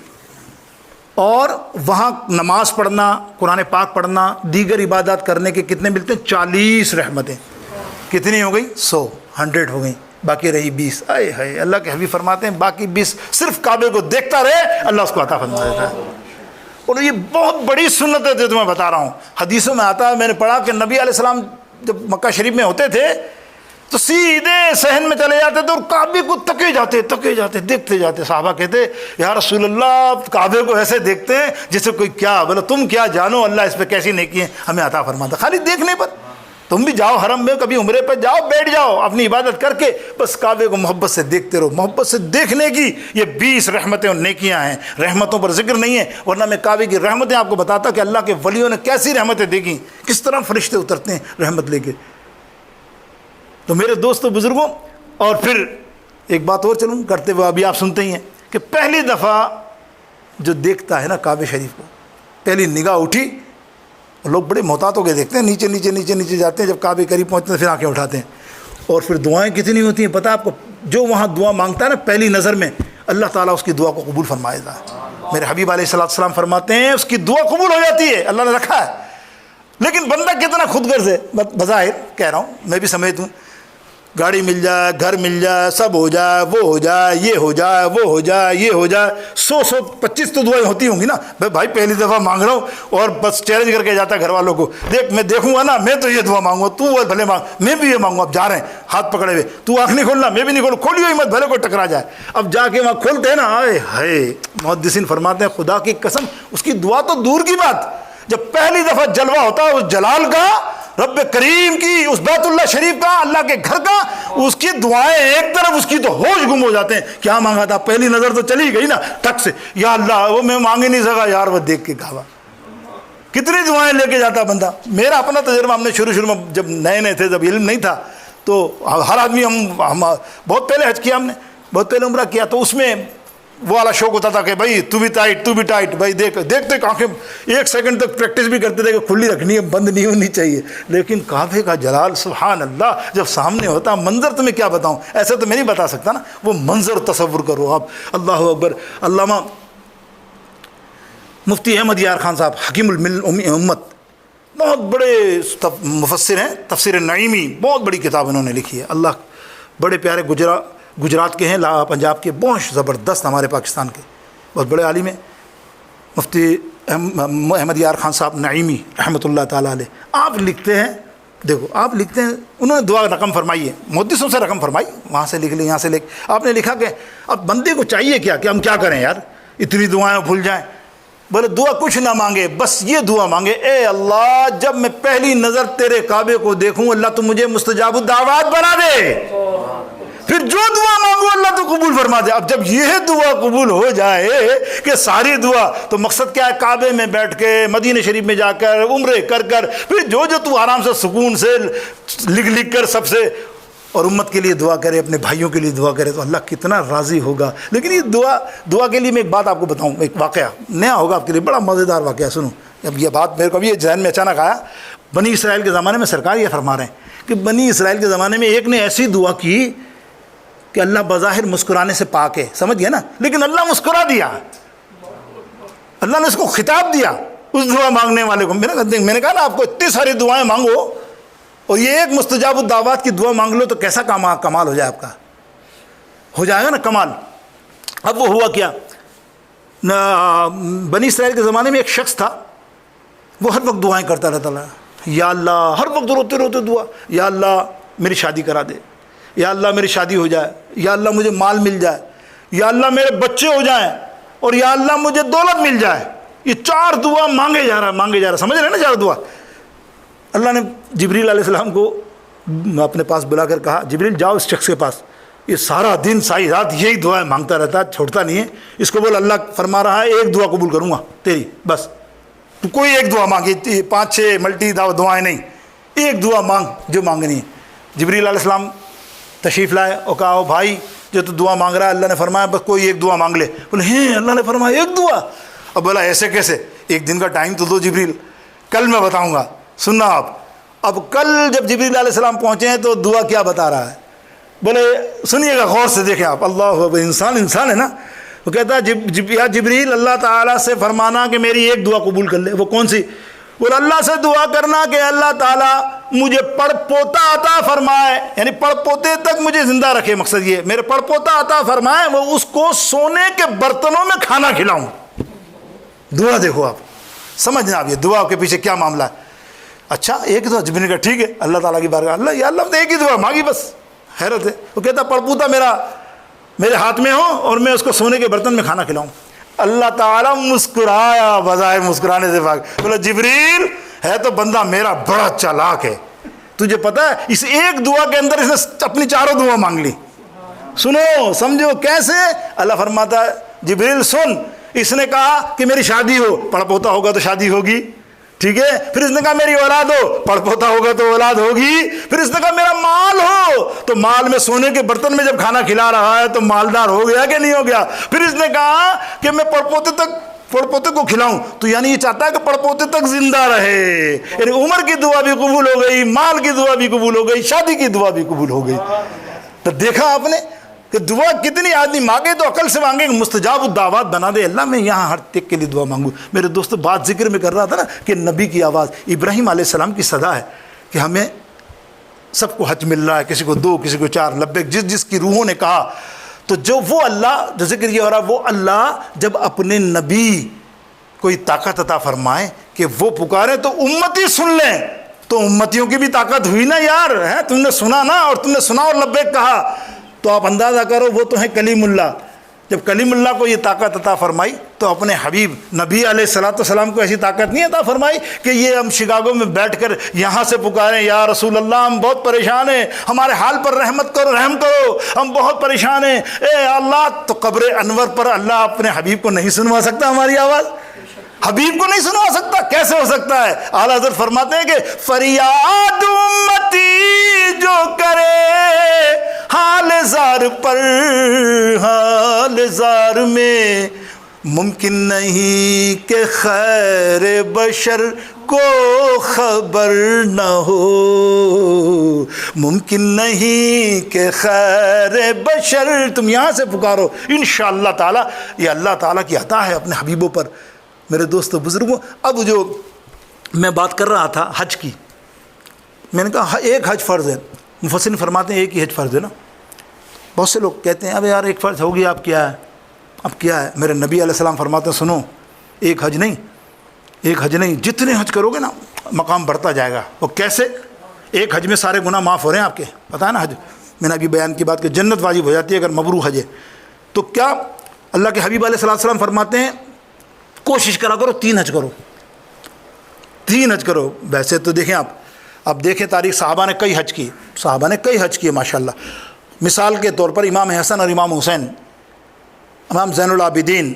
اور وہاں نماز پڑھنا، قرآن پاک پڑھنا، دیگر عبادات کرنے کے کتنے ملتے ہیں؟ 40 رحمتیں۔ کتنی ہو گئی؟ 100 ہو گئی، باقی رہی 20۔ آئے ہائے، اللہ کے حبیب فرماتے ہیں باقی 20 صرف کعبے کو دیکھتا رہے، اللہ اس کو عطا فرما دیتا ہے۔ اور یہ بہت بڑی سنت ہے جو تمہیں بتا رہا ہوں، حدیثوں میں آتا ہے، میں نے پڑھا کہ نبی علیہ السلام جب مکہ شریف میں ہوتے تھے تو سیدھے صحن میں چلے جاتے تھے اور کعبے کو تکے جاتے دیکھتے جاتے۔ صحابہ کہتے یا رسول اللہ کعبے کو ایسے دیکھتے ہیں جیسے کوئی کیا، بولے تم کیا جانو اللہ اس پہ کیسی نیکیاں ہمیں عطا فرماتا۔ خالی دیکھنے پر تم بھی جاؤ حرم میں، کبھی عمرے پہ جاؤ، بیٹھ جاؤ اپنی عبادت کر کے، بس کعبے کو محبت سے دیکھتے رہو۔ محبت سے دیکھنے کی یہ 20 رحمتیں اور نیکیاں ہیں، رحمتوں پر ذکر نہیں ہے، ورنہ میں کعبے کی رحمتیں آپ کو بتاتا کہ اللہ کے ولیوں نے کیسی رحمتیں دیکھیں، کس طرح فرشتے اترتے ہیں رحمت لے کے۔ تو میرے دوستو بزرگوں، اور پھر ایک بات اور چلوں کرتے ہوئے، ابھی آپ سنتے ہی ہیں کہ پہلی دفعہ جو دیکھتا ہے نا کعبے شریف کو، پہلی نگاہ اٹھی، لوگ بڑے محتاط ہو کے دیکھتے ہیں، نیچے نیچے نیچے نیچے جاتے ہیں، جب کعبے قریب پہنچتے ہیں پھر آنکھیں اٹھاتے ہیں، اور پھر دعائیں کتنی ہوتی ہیں پتہ آپ کو؟ جو وہاں دعا مانگتا ہے نا پہلی نظر میں، اللہ تعالیٰ اس کی دعا کو قبول فرمائے گا۔ میرے حبیب علیہ السلام فرماتے ہیں اس کی دعا قبول ہو جاتی ہے، اللہ نے رکھا ہے، لیکن بندہ کتنا خود غرض ہے، بظاہر کہہ رہا ہوں، میں بھی سمجھتا ہوں، گاڑی مل جائے، گھر مل جائے، سب ہو جائے، وہ ہو جائے، یہ ہو جائے، وہ ہو جائے، یہ ہو جائے، 125 تو دعائیں ہوتی ہوں گی نا، بھائی پہلی دفعہ مانگ رہا ہوں، اور بس چیلنج کر کے جاتا ہے گھر والوں کو، دیکھ میں دیکھوں گا نا، میں تو یہ دعا مانگوں گا، تو بھلے مانگ، میں بھی یہ مانگوں۔ اب جا رہے ہیں ہاتھ پکڑے ہوئے، تو آنکھ نہیں کھولنا، میں بھی نہیں کھولی ہوئی مت، بھلے کوئی ٹکرا جائے۔ اب جا کے وہاں کھولتے ہیں نا، آئے ہائے، محدثین فرماتے ہیں خدا کی قسم اس کی دعا تو دور کی بات، جب پہلی دفعہ جلوہ ہوتا ہے اس جلال کا، رب کریم کی، اس بیت اللہ شریف کا، اللہ کے گھر کا، اس کی دعائیں ایک طرف، اس کی تو ہوش گم ہو جاتے ہیں، کیا مانگا تھا؟ پہلی نظر تو چلی گئی نا ٹک سے، یا اللہ وہ میں مانگ ہی نہیں سکا یار، وہ دیکھ کے کہا کتنی دعائیں لے کے جاتا بندہ۔ میرا اپنا تجربہ، ہم نے شروع میں جب نئے تھے، جب علم نہیں تھا، تو ہر آدمی ہم بہت پہلے حج کیا، ہم نے بہت پہلے عمرہ کیا، تو اس میں وہ والا شوق ہوتا تھا کہ بھائی تو بھی ٹائٹ، بھائی دیکھتے آنکھیں 1 سیکنڈ تک پریکٹس بھی کرتے تھے کہ کھلی رکھنی ہے، بند نہیں ہونی چاہیے، لیکن کعبے کا جلال سبحان اللہ جب سامنے ہوتا، منظر تمہیں کیا بتاؤں، ایسے تو میں نہیں بتا سکتا نا، وہ منظر تصور کرو آپ۔ اللہ اکبر۔ علامہ مفتی احمد یار خان صاحب حکیم امت، بہت بڑے مفسر ہیں، تفسیر نعیمی بہت بڑی کتاب انہوں نے لکھی ہے، اللہ بڑے پیارے گجرات کے ہیں، پنجاب کے، بہت زبردست ہمارے پاکستان کے بہت بڑے عالم ہیں، مفتی احمد یار خان صاحب نعیمی رحمۃ اللہ تعالیٰ علیہ۔ آپ لکھتے ہیں، دیکھو آپ لکھتے ہیں، انہوں نے دعا رقم فرمائی ہے، محدثوں سے رقم فرمائی، وہاں سے لکھ لی، یہاں سے لکھ، آپ نے لکھا کہ اب بندے کو چاہیے کیا کہ ہم کیا کریں یار، اتنی دعائیں بھول جائیں؟ بولے دعا کچھ نہ مانگے، بس یہ دعا مانگے، اے اللہ جب میں پہلی نظر تیرے کعبے کو دیکھوں، اللہ تو مجھے مستجاب الدعوات بنا دے، پھر جو دعا مانگو اللہ تو قبول فرما دے۔ اب جب یہ دعا قبول ہو جائے کہ ساری دعا، تو مقصد کیا ہے؟ کعبے میں بیٹھ کے، مدینہ شریف میں جا کر، عمرے کر پھر جو تو آرام سے سکون سے لکھ کر سب سے، اور امت کے لیے دعا کرے، اپنے بھائیوں کے لیے دعا کرے، تو اللہ کتنا راضی ہوگا۔ لیکن یہ دعا کے لیے میں ایک بات آپ کو بتاؤں، ایک واقعہ نیا ہوگا آپ کے لیے، بڑا مزیدار واقعہ، سنو۔ اب یہ بات میرے کو ابھی ذہن میں اچانک آیا، بنی اسرائیل کے زمانے میں سرکار یہ فرما رہے ہیں کہ بنی اسرائیل کے زمانے میں ایک نے ایسی دعا کی کہ اللہ بظاہر مسکرانے سے پاک ہے، سمجھ گئے نا، لیکن اللہ مسکرا دیا، اللہ نے اس کو خطاب دیا اس دعا مانگنے والے کو۔ میں نے کہا نا آپ کو اتنی ساری دعائیں مانگو اور یہ ایک مستجاب الدعوات کی دعا مانگ لو تو کیسا کمال ہو جائے، آپ کا ہو جائے گا نا کمال۔ اب وہ ہوا کیا، بنی اسرائیل کے زمانے میں ایک شخص تھا، وہ ہر وقت دعائیں کرتا رہتا ہے، یا اللہ، ہر وقت روتے روتے دعا، یا اللہ میری شادی کرا دے، یا اللہ میری شادی ہو جائے، یا اللہ مجھے مال مل جائے، یا اللہ میرے بچے ہو جائیں، اور یا اللہ مجھے دولت مل جائے۔ یہ 4 دعا مانگے جا رہا، سمجھ رہے ہیں نا 4 دعا۔ اللہ نے جبریل علیہ السلام کو اپنے پاس بلا کر کہا، جبریل جاؤ اس شخص کے پاس، یہ سارا دن ساری رات یہی دعائیں مانگتا رہتا ہے، چھوڑتا نہیں ہے، اس کو بول اللہ فرما رہا ہے ایک دعا قبول کروں گا تیری، بس تو کوئی ایک دعا مانگی، 5-6 ملٹی دعائیں نہیں، ایک دعا مانگ جو مانگنی ہے۔ جبریل علیہ السلام تشریف لائے اور کہا او بھائی جو تو دعا مانگ رہا ہے، اللہ نے فرمایا بس کوئی ایک دعا مانگ لے۔ بولے ہیں اللہ نے فرمایا ایک دعا؟ اب بولا ایسے کیسے، ایک دن کا ٹائم تو دو جبریل، کل میں بتاؤں گا، سننا آپ۔ اب کل جب جبریل علیہ السلام پہنچے ہیں تو دعا کیا بتا رہا ہے، بولے سنیے گا غور سے، دیکھیں آپ، اللہ انسان ہے نا، وہ کہتا ہے یا جبریل اللہ تعالیٰ سے فرمانا کہ میری ایک دعا قبول کر لے. وہ کون سی؟ وہ اللہ سے دعا کرنا کہ اللہ تعالیٰ مجھے پڑ پوتا عطا فرمائے، یعنی پڑ پوتے تک مجھے زندہ رکھے. مقصد یہ میرے پڑ پوتا عطا فرمائے، وہ اس کو سونے کے برتنوں میں کھانا کھلاؤں. دعا دیکھو آپ، سمجھنا آپ یہ دعا کے پیچھے کیا معاملہ ہے. اچھا ایک دعا. جبریل کا ٹھیک ہے، اللہ تعالیٰ کی بارگاہ اللہ یا اللہ نے ایک ہی دعا مانگی بس. حیرت ہے. وہ کہتا پڑ پوتا میرے ہاتھ میں ہو اور میں اس کو سونے کے برتن میں کھانا کھلاؤں. اللہ تعالیٰ مسکرایا بظاہر مسکرانے سے بھاگ. بولا جبریل ہے تو بندہ میرا بڑا چالاک ہے، تجھے پتہ ہے اس ایک دعا کے اندر اس نے اپنی چاروں دعا مانگ لی. سنو سمجھو کیسے. اللہ فرماتا ہے جبریل سن، اس نے کہا کہ میری شادی ہو، پڑ پوتا ہوگا تو شادی ہوگی، ٹھیک ہے. پھر اس نے کہا میری اولاد ہو، پڑ پوتا ہوگا تو اولاد ہوگی. پھر اس نے کہا میرا مال ہو، تو مال میں سونے کے برتن میں جب کھانا کھلا رہا ہے تو مالدار ہو گیا کہ نہیں ہو گیا. پھر اس نے کہا کہ میں پڑ پوتے کو کھلاؤں، تو یعنی یہ چاہتا ہے کہ پڑ پوتے تک زندہ رہے. یعنی عمر کی دعا بھی قبول ہو گئی، مال کی دعا بھی قبول ہو گئی، شادی کی دعا بھی قبول ہو گئی. تو دیکھا آپ نے کہ دعا کتنی آدمی مانگے تو عقل سے مانگے کہ مستجاب الدعوات بنا دے اللہ. میں یہاں ہر تک کے لیے دعا مانگوں. میرے دوستو بات ذکر میں کر رہا تھا نا کہ نبی کی آواز ابراہیم علیہ السلام کی صدا ہے کہ ہمیں سب کو حج مل رہا ہے، کسی کو 2 کسی کو 4 لبیک جس کی روحوں نے کہا. تو جو وہ اللہ جو ذکر یہ ہو رہا وہ اللہ جب اپنے نبی کوئی طاقت عطا فرمائے کہ وہ پکارے تو امتی سن لیں، تو امتیوں کی بھی طاقت ہوئی نا یار. ہے تم نے سنا نا، اور تم نے سنا اور لبیک کہا، تو آپ اندازہ کرو وہ تو ہیں کلیم اللہ. جب کلیم اللہ کو یہ طاقت عطا فرمائی تو اپنے حبیب نبی علیہ السلام کو ایسی طاقت نہیں عطا فرمائی کہ یہ ہم شکاگو میں بیٹھ کر یہاں سے پکاریں یا رسول اللہ ہم بہت پریشان ہیں، ہمارے حال پر رحمت کرو، رحم کرو، ہم بہت پریشان ہیں اے اللہ. تو قبر انور پر اللہ اپنے حبیب کو نہیں سنوا سکتا ہماری آواز؟ حبیب کو نہیں سنوا سکتا؟ کیسے ہو سکتا ہے؟ اعلیٰ حضرت فرماتے ہیں کہ فریاد امتی جو کرے حال زار پر، حال زار میں ممکن نہیں کہ خیر بشر کو خبر نہ ہو، ممکن نہیں کہ خیر بشر. تم یہاں سے پکارو انشاءاللہ تعالیٰ. یہ اللہ تعالیٰ کی عطا ہے اپنے حبیبوں پر. میرے دوستو بزرگوں، اب جو میں بات کر رہا تھا حج کی، میں نے کہا ایک حج فرض ہے. مفسرین فرماتے ہیں ایک ہی حج فرض ہے نا. بہت سے لوگ کہتے ہیں اب یار ایک فرض ہوگی، اب کیا ہے، اب کیا ہے. میرے نبی علیہ السلام فرماتے ہیں سنو، ایک حج نہیں، جتنے حج کرو گے نا مقام بڑھتا جائے گا. وہ کیسے؟ ایک حج میں سارے گناہ معاف ہو رہے ہیں آپ کے، پتہ ہے نا. حج میں نے ابھی بیان کی بات کہ جنت واجب ہو جاتی ہے اگر مبرور حج ہے. تو کیا اللہ کے حبیب علیہ السلام فرماتے ہیں کوشش کرا کرو 3 حج کرو، 3 حج کرو. ویسے تو دیکھیں آپ دیکھیں تاریخ، صحابہ نے کئی حج کیے ماشاءاللہ. مثال کے طور پر امام حسن اور امام حسین، امام زین العابدین،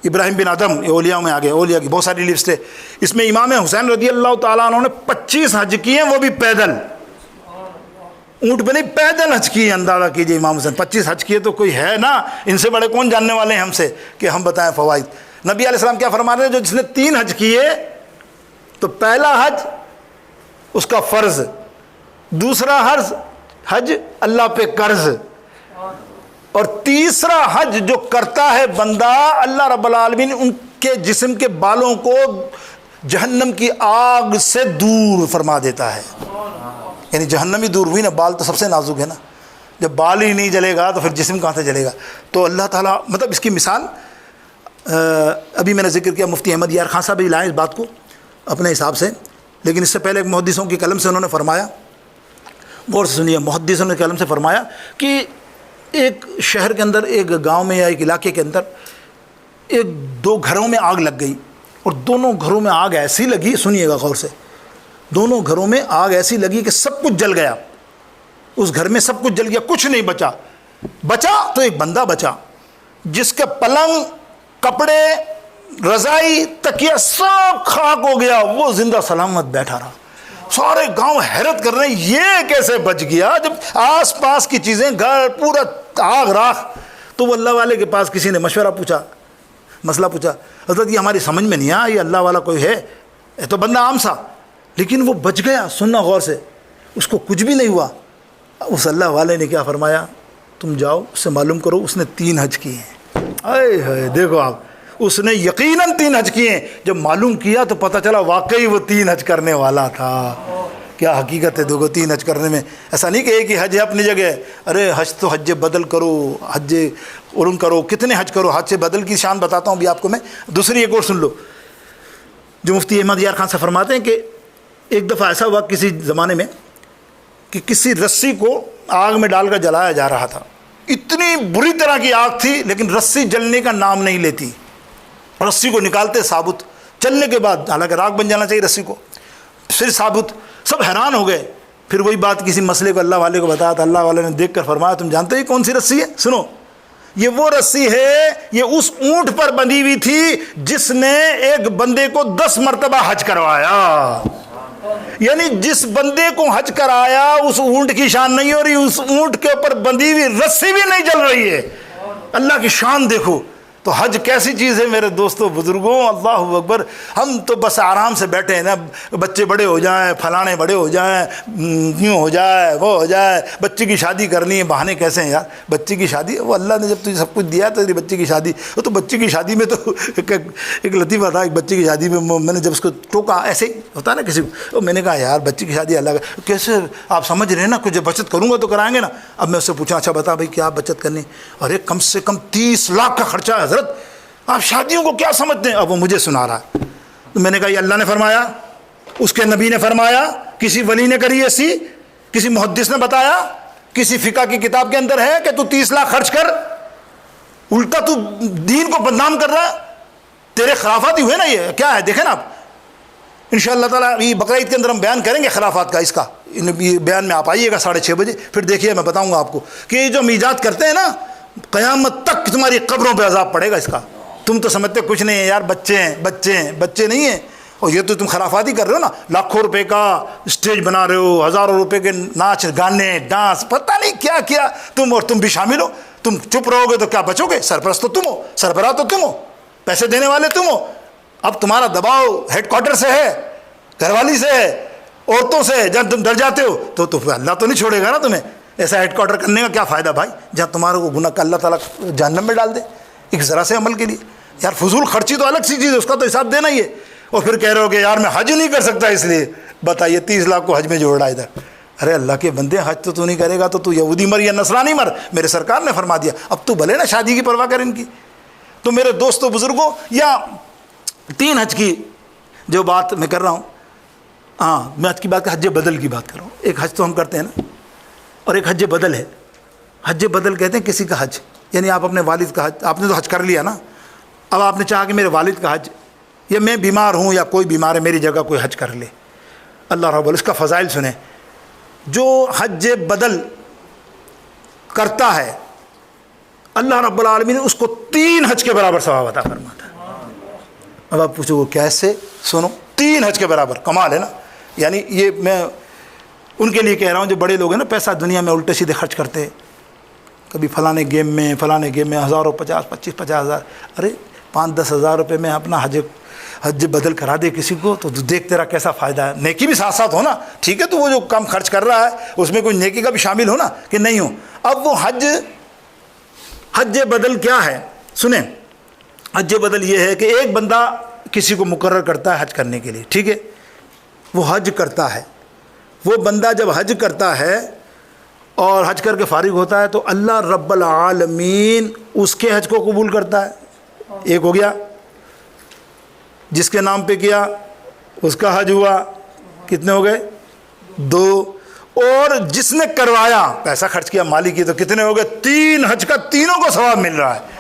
ابراہیم بن ادم، یہ اولیاء میں آگے، اولیاء کی بہت ساری لسٹ ہے. اس میں امام حسین رضی اللہ تعالیٰ عنہ نے 25 حج کیے ہیں، وہ بھی پیدل، اونٹ پہ نہیں، پیدل حج کیے. اندازہ کیجئے امام حسین 25 حج کیے تو کوئی ہے نا، ان سے بڑے کون جاننے والے ہیں ہم سے کہ ہم بتائیں فوائد. نبی علیہ السلام کیا فرما رہے ہیں؟ جو جس نے 3 حج کیے تو پہلا حج اس کا فرض، دوسرا حج اللہ پہ قرض، اور تیسرا حج جو کرتا ہے بندہ اللہ رب العالمین ان کے جسم کے بالوں کو جہنم کی آگ سے دور فرما دیتا ہے. یعنی جہنم ہی دور ہوئی نا، بال تو سب سے نازک ہے نا. جب بال ہی نہیں جلے گا تو پھر جسم کہاں سے جلے گا؟ تو اللہ تعالیٰ مطلب اس کی مثال ابھی میں نے ذکر کیا، مفتی احمد یار خان صاحب بھی لائیں اس بات کو اپنے حساب سے، لیکن اس سے پہلے ایک محدثوں کی قلم سے انہوں نے فرمایا، غور سے سنیے، محدثوں نے قلم سے فرمایا کہ ایک شہر کے اندر، ایک گاؤں میں یا ایک علاقے کے اندر 2 گھروں میں آگ لگ گئی، اور دونوں گھروں میں آگ ایسی لگی، سنیے گا غور سے، دونوں گھروں میں آگ ایسی لگی کہ سب کچھ جل گیا. اس گھر میں سب کچھ جل گیا، کچھ نہیں بچا تو ایک بندہ بچا جس کے پلنگ، کپڑے، رضائی، تکیہ سب خاک ہو گیا، وہ زندہ سلامت بیٹھا رہا. سارے گاؤں حیرت کر رہے ہیں یہ کیسے بچ گیا جب آس پاس کی چیزیں، گھر پورا آگ راکھ. تو وہ اللہ والے کے پاس کسی نے مشورہ پوچھا، مسئلہ پوچھا، حضرت یہ ہماری سمجھ میں نہیں آیا، یہ اللہ والا کوئی ہے؟ یہ تو بندہ عام سا، لیکن وہ بچ گیا. سننا غور سے، اس کو کچھ بھی نہیں ہوا. اس اللہ والے نے کیا فرمایا؟ تم جاؤ اس سے معلوم کرو اس نے 3 حج کیے ہیں. اے ہائے دیکھو آپ، اس نے یقیناً 3 حج کیے، جب معلوم کیا تو پتہ چلا واقعی وہ 3 حج کرنے والا تھا۔ کیا حقیقت ہے، دیکھو 3 حج کرنے میں ایسا نہیں کہ ایک ہی حج ہے اپنی جگہ، ارے حج تو حج بدل کرو، حج علم کرو، کتنے حج کرو، حج سے بدل کی شان بتاتا ہوں بھی آپ کو میں۔ دوسری ایک اور سن لو، جو مفتی احمد یار خان سے فرماتے ہیں کہ ایک دفعہ ایسا ہوا کسی زمانے میں کہ کسی رسی کو آگ میں ڈال کر جلایا جا رہا تھا، اتنی بری طرح کی آگ تھی لیکن رسی جلنے کا نام نہیں لیتی، رسی کو نکالتے ثابت، چلنے کے بعد حالانکہ راکھ بن جانا چاہیے رسی کو، پھر ثابت، سب حیران ہو گئے۔ پھر وہی بات کسی مسئلے کو اللہ والے کو بتایا تو اللہ والے نے دیکھ کر فرمایا تم جانتے ہو یہ کون سی رسی ہے؟ سنو، یہ وہ رسی ہے، یہ اس اونٹ پر بندھی ہوئی تھی جس نے ایک بندے کو 10 مرتبہ حج کروایا، یعنی جس بندے کو حج کرایا اس اونٹ کی شان نہیں ہو رہی، اس اونٹ کے اوپر بندھی ہوئی رسی بھی نہیں جل رہی ہے۔ اللہ کی شان دیکھو، تو حج کیسی چیز ہے میرے دوستو بزرگوں، اللہ اکبر۔ ہم تو بس آرام سے بیٹھے ہیں نا، بچے بڑے ہو جائیں، فلانے بڑے ہو جائیں، یوں ہو جائے وہ ہو جائے، بچے کی شادی کرنی ہے، بہانے کیسے ہیں یار؟ بچے کی شادی، وہ اللہ نے جب تجھے سب کچھ دیا تو بچے کی شادی، وہ تو بچے کی شادی میں تو ایک لطیفہ تھا، ایک بچے کی شادی میں نے جب اس کو ٹوکا، ایسے ہی ہوتا ہے نا کسی کو، میں نے کہا یار بچے کی شادی اللہ کا کیسے، آپ سمجھ رہے ہیں نا، کچھ بچت کروں گا تو کرائیں گے نا۔ اب میں اس سے پوچھا اچھا بتا بھائی کیا بچت کرنی؟ ارے کم سے کم 30 لاکھ کا خرچہ ہے حضرت، آپ شادیوں کو کیا سمجھتے ہیں؟ اب وہ مجھے سنا رہا ہے، تو میں نے کہا یہ اللہ نے فرمایا، اس کے نبی نے فرمایا، کسی ولی نے کری ایسی، کسی محدث نے بتایا، کسی فقہ کی کتاب کے اندر ہے کہ تو 30 لاکھ خرچ کر؟ الٹا تو دین کو بدنام کر رہا ہے، تیرے خرافات ہی ہوئے نا۔ یہ کیا ہے دیکھیں نا آپ، انشاءاللہ تعالیٰ یہ بقرعید کے اندر ہم بیان کریں گے خرافات کا، اس کا یہ بیان میں آپ آئیے گا 6:30 بجے، پھر دیکھیے میں بتاؤں گا آپ کو کہ یہ جو ہم ایجاد کرتے ہیں نا، قیامت تک تمہاری قبروں پہ عذاب پڑے گا اس کا۔ تم تو سمجھتے کچھ نہیں ہے یار، بچے ہیں، بچے نہیں ہیں، اور یہ تو تم خرافات ہی کر رہے ہو نا، لاکھوں روپے کا اسٹیج بنا رہے ہو، ہزاروں روپے کے ناچ گانے ڈانس، پتہ نہیں کیا کیا تم، اور تم بھی شامل ہو۔ تم چپ رہو گے تو کیا بچو گے؟ سرپرست تو تم ہو، سربراہ تو تم ہو، پیسے دینے والے تم ہو۔ اب تمہارا دباؤ ہیڈ کوارٹر سے ہے، گھر والی سے ہے، عورتوں سے، جب تم ڈر جاتے ہو تو اللہ تو نہیں چھوڑے گا نا تمہیں۔ ایسا ہیڈ کوارٹر کرنے کا کیا فائدہ بھائی، جہاں تمہارے کو گناہ کا اللہ تعالیٰ جہنم میں ڈال دے ایک ذرا سے عمل کے لیے؟ یار فضول خرچی تو الگ سی چیز ہے، اس کا تو حساب دینا ہی ہے۔ اور پھر کہہ رہے ہو کہ یار میں حج نہیں کر سکتا، اس لیے بتائیے 30 لاکھ کو حج میں جوڑا ادھر۔ ارے اللہ کے بندے، حج تو نہیں کرے گا تو یہودی مر یا نصرانی مر، میرے سرکار نے فرما دیا۔ اب تو بھلے نا شادی کی پرواہ کر ان کی۔ تو میرے دوستو بزرگوں، یا 3 حج کی جو بات میں کر رہا ہوں، ہاں میں حج کی بات، حج بدل کی بات کر رہا ہوں۔ ایک حج تو ہم کرتے ہیں نا، اور ایک حج بدل ہے۔ حج بدل کہتے ہیں کسی کا حج، یعنی آپ اپنے والد کا حج، آپ نے تو حج کر لیا نا، اب آپ نے چاہا کہ میرے والد کا حج، یا میں بیمار ہوں یا کوئی بیمار ہے میری جگہ کوئی حج کر لے۔ اللہ رب اس کا فضائل سنیں۔ جو حج بدل کرتا ہے اللہ رب العالمین اس کو 3 حج کے برابر ثواب عطا فرماتا ہے۔ اب آپ پوچھو وہ کیسے؟ سنو، 3 حج کے برابر، کمال ہے نا۔ یعنی یہ میں ان کے لیے کہہ رہا ہوں جو بڑے لوگ ہیں نا، پیسہ دنیا میں الٹے سیدھے خرچ کرتے ہیں، کبھی فلانے گیم میں ہزاروں 50 ہزار، ارے 5-10 ہزار روپے میں اپنا حج بدل کرا دے کسی کو تو دیکھ تیرا کیسا فائدہ ہے۔ نیکی بھی ساتھ ساتھ ہو نا، ٹھیک ہے، تو وہ جو کم خرچ کر رہا ہے اس میں کوئی نیکی کا بھی شامل ہو نا، کہ نہیں ہو۔ اب وہ حج بدل کیا ہے سنیں۔ حج بدل یہ ہے کہ ایک بندہ کسی کو مقرر کرتا ہے حج کرنے کے لیے، ٹھیک ہے، وہ حج کرتا ہے۔ وہ بندہ جب حج کرتا ہے اور حج کر کے فارغ ہوتا ہے تو اللہ رب العالمین اس کے حج کو قبول کرتا ہے۔ ایک ہو گیا، جس کے نام پہ کیا اس کا حج ہوا، کتنے ہو گئے؟ 2۔ اور جس نے کروایا، پیسہ خرچ کیا مالی کی، تو کتنے ہو گئے؟ 3 حج کا تینوں کو ثواب مل رہا ہے،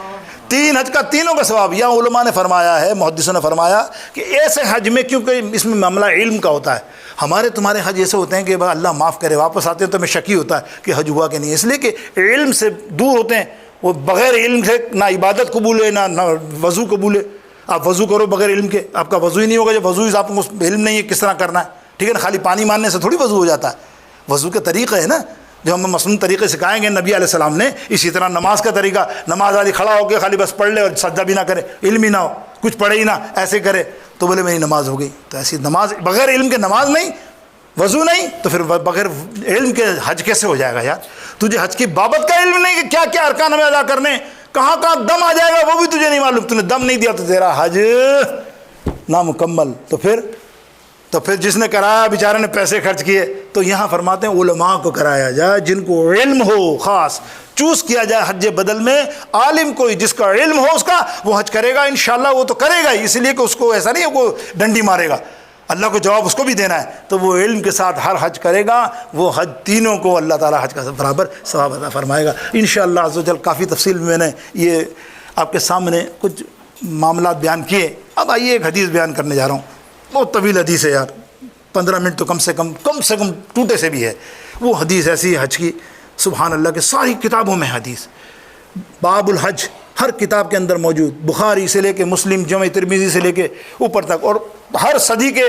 3 حج کا تینوں کا ثواب۔ یا علماء نے فرمایا ہے، محدثوں نے فرمایا کہ ایسے حج میں، کیونکہ اس میں معاملہ علم کا ہوتا ہے، ہمارے تمہارے حج ایسے ہوتے ہیں کہ اللہ معاف کرے واپس آتے ہیں تو ہمیں شک ہی ہوتا ہے کہ حج ہوا کہ نہیں، اس لیے کہ علم سے دور ہوتے ہیں۔ وہ بغیر علم سے نہ عبادت قبول ہے نہ وضو قبول ہے۔ آپ وضو کرو بغیر علم کے، آپ کا وضو ہی نہیں ہوگا جب وضو آپ کو علم نہیں ہے کس طرح کرنا ہے، ٹھیک ہے نا۔ خالی پانی ماننے سے تھوڑی وضو ہو جاتا ہے، وضو کے طریقہ ہے نا جو ہم مصنوعی طریقے سکھائیں گے نبی علیہ السلام نے۔ اسی طرح نماز کا طریقہ، نماز والی کھڑا ہو کے خالی بس پڑھ لے اور سجدہ بھی نہ کرے، علم ہی نہ ہو، کچھ پڑھے ہی نہ، ایسے کرے تو بولے میری نماز ہو گئی۔ تو ایسی نماز بغیر علم کے نماز نہیں، وضو نہیں، تو پھر بغیر علم کے حج کیسے ہو جائے گا یار؟ تجھے حج کی بابت کا علم نہیں کہ کیا کیا ارکان ہمیں ادا کرنے، کہاں کہاں دم آ جائے گا وہ بھی تجھے نہیں معلوم، تو نے دم نہیں دیا تو تیرا حج نامکمل۔ تو پھر جس نے کرایا بیچارے نے پیسے خرچ کیے، تو یہاں فرماتے ہیں علماء کو کرایا جائے جن کو علم ہو، خاص چوز کیا جائے حج بدل میں عالم کوئی جس کا علم ہو، اس کا وہ حج کرے گا انشاءاللہ، وہ تو کرے گا ہی، اس لیے کہ اس کو ایسا نہیں ہے وہ ڈنڈی مارے گا، اللہ کو جواب اس کو بھی دینا ہے، تو وہ علم کے ساتھ ہر حج کرے گا، وہ حج تینوں کو اللہ تعالیٰ حج کا برابر ثواب عطا فرمائے گا انشاءاللہ عز و جل۔ کافی تفصیل میں نے یہ آپ کے سامنے کچھ معاملات بیان کیے۔ اب آئیے ایک حدیث بیان کرنے جا رہا ہوں، بہت طویل حدیث ہے یار، 15 منٹ تو کم سے کم ٹوٹے سے بھی ہے۔ وہ حدیث ایسی ہے حج کی، سبحان اللہ کے ساری کتابوں میں حدیث، باب الحج ہر کتاب کے اندر موجود، بخاری سے لے کے مسلم، جامع ترمذی سے لے کے اوپر تک، اور ہر صدی کے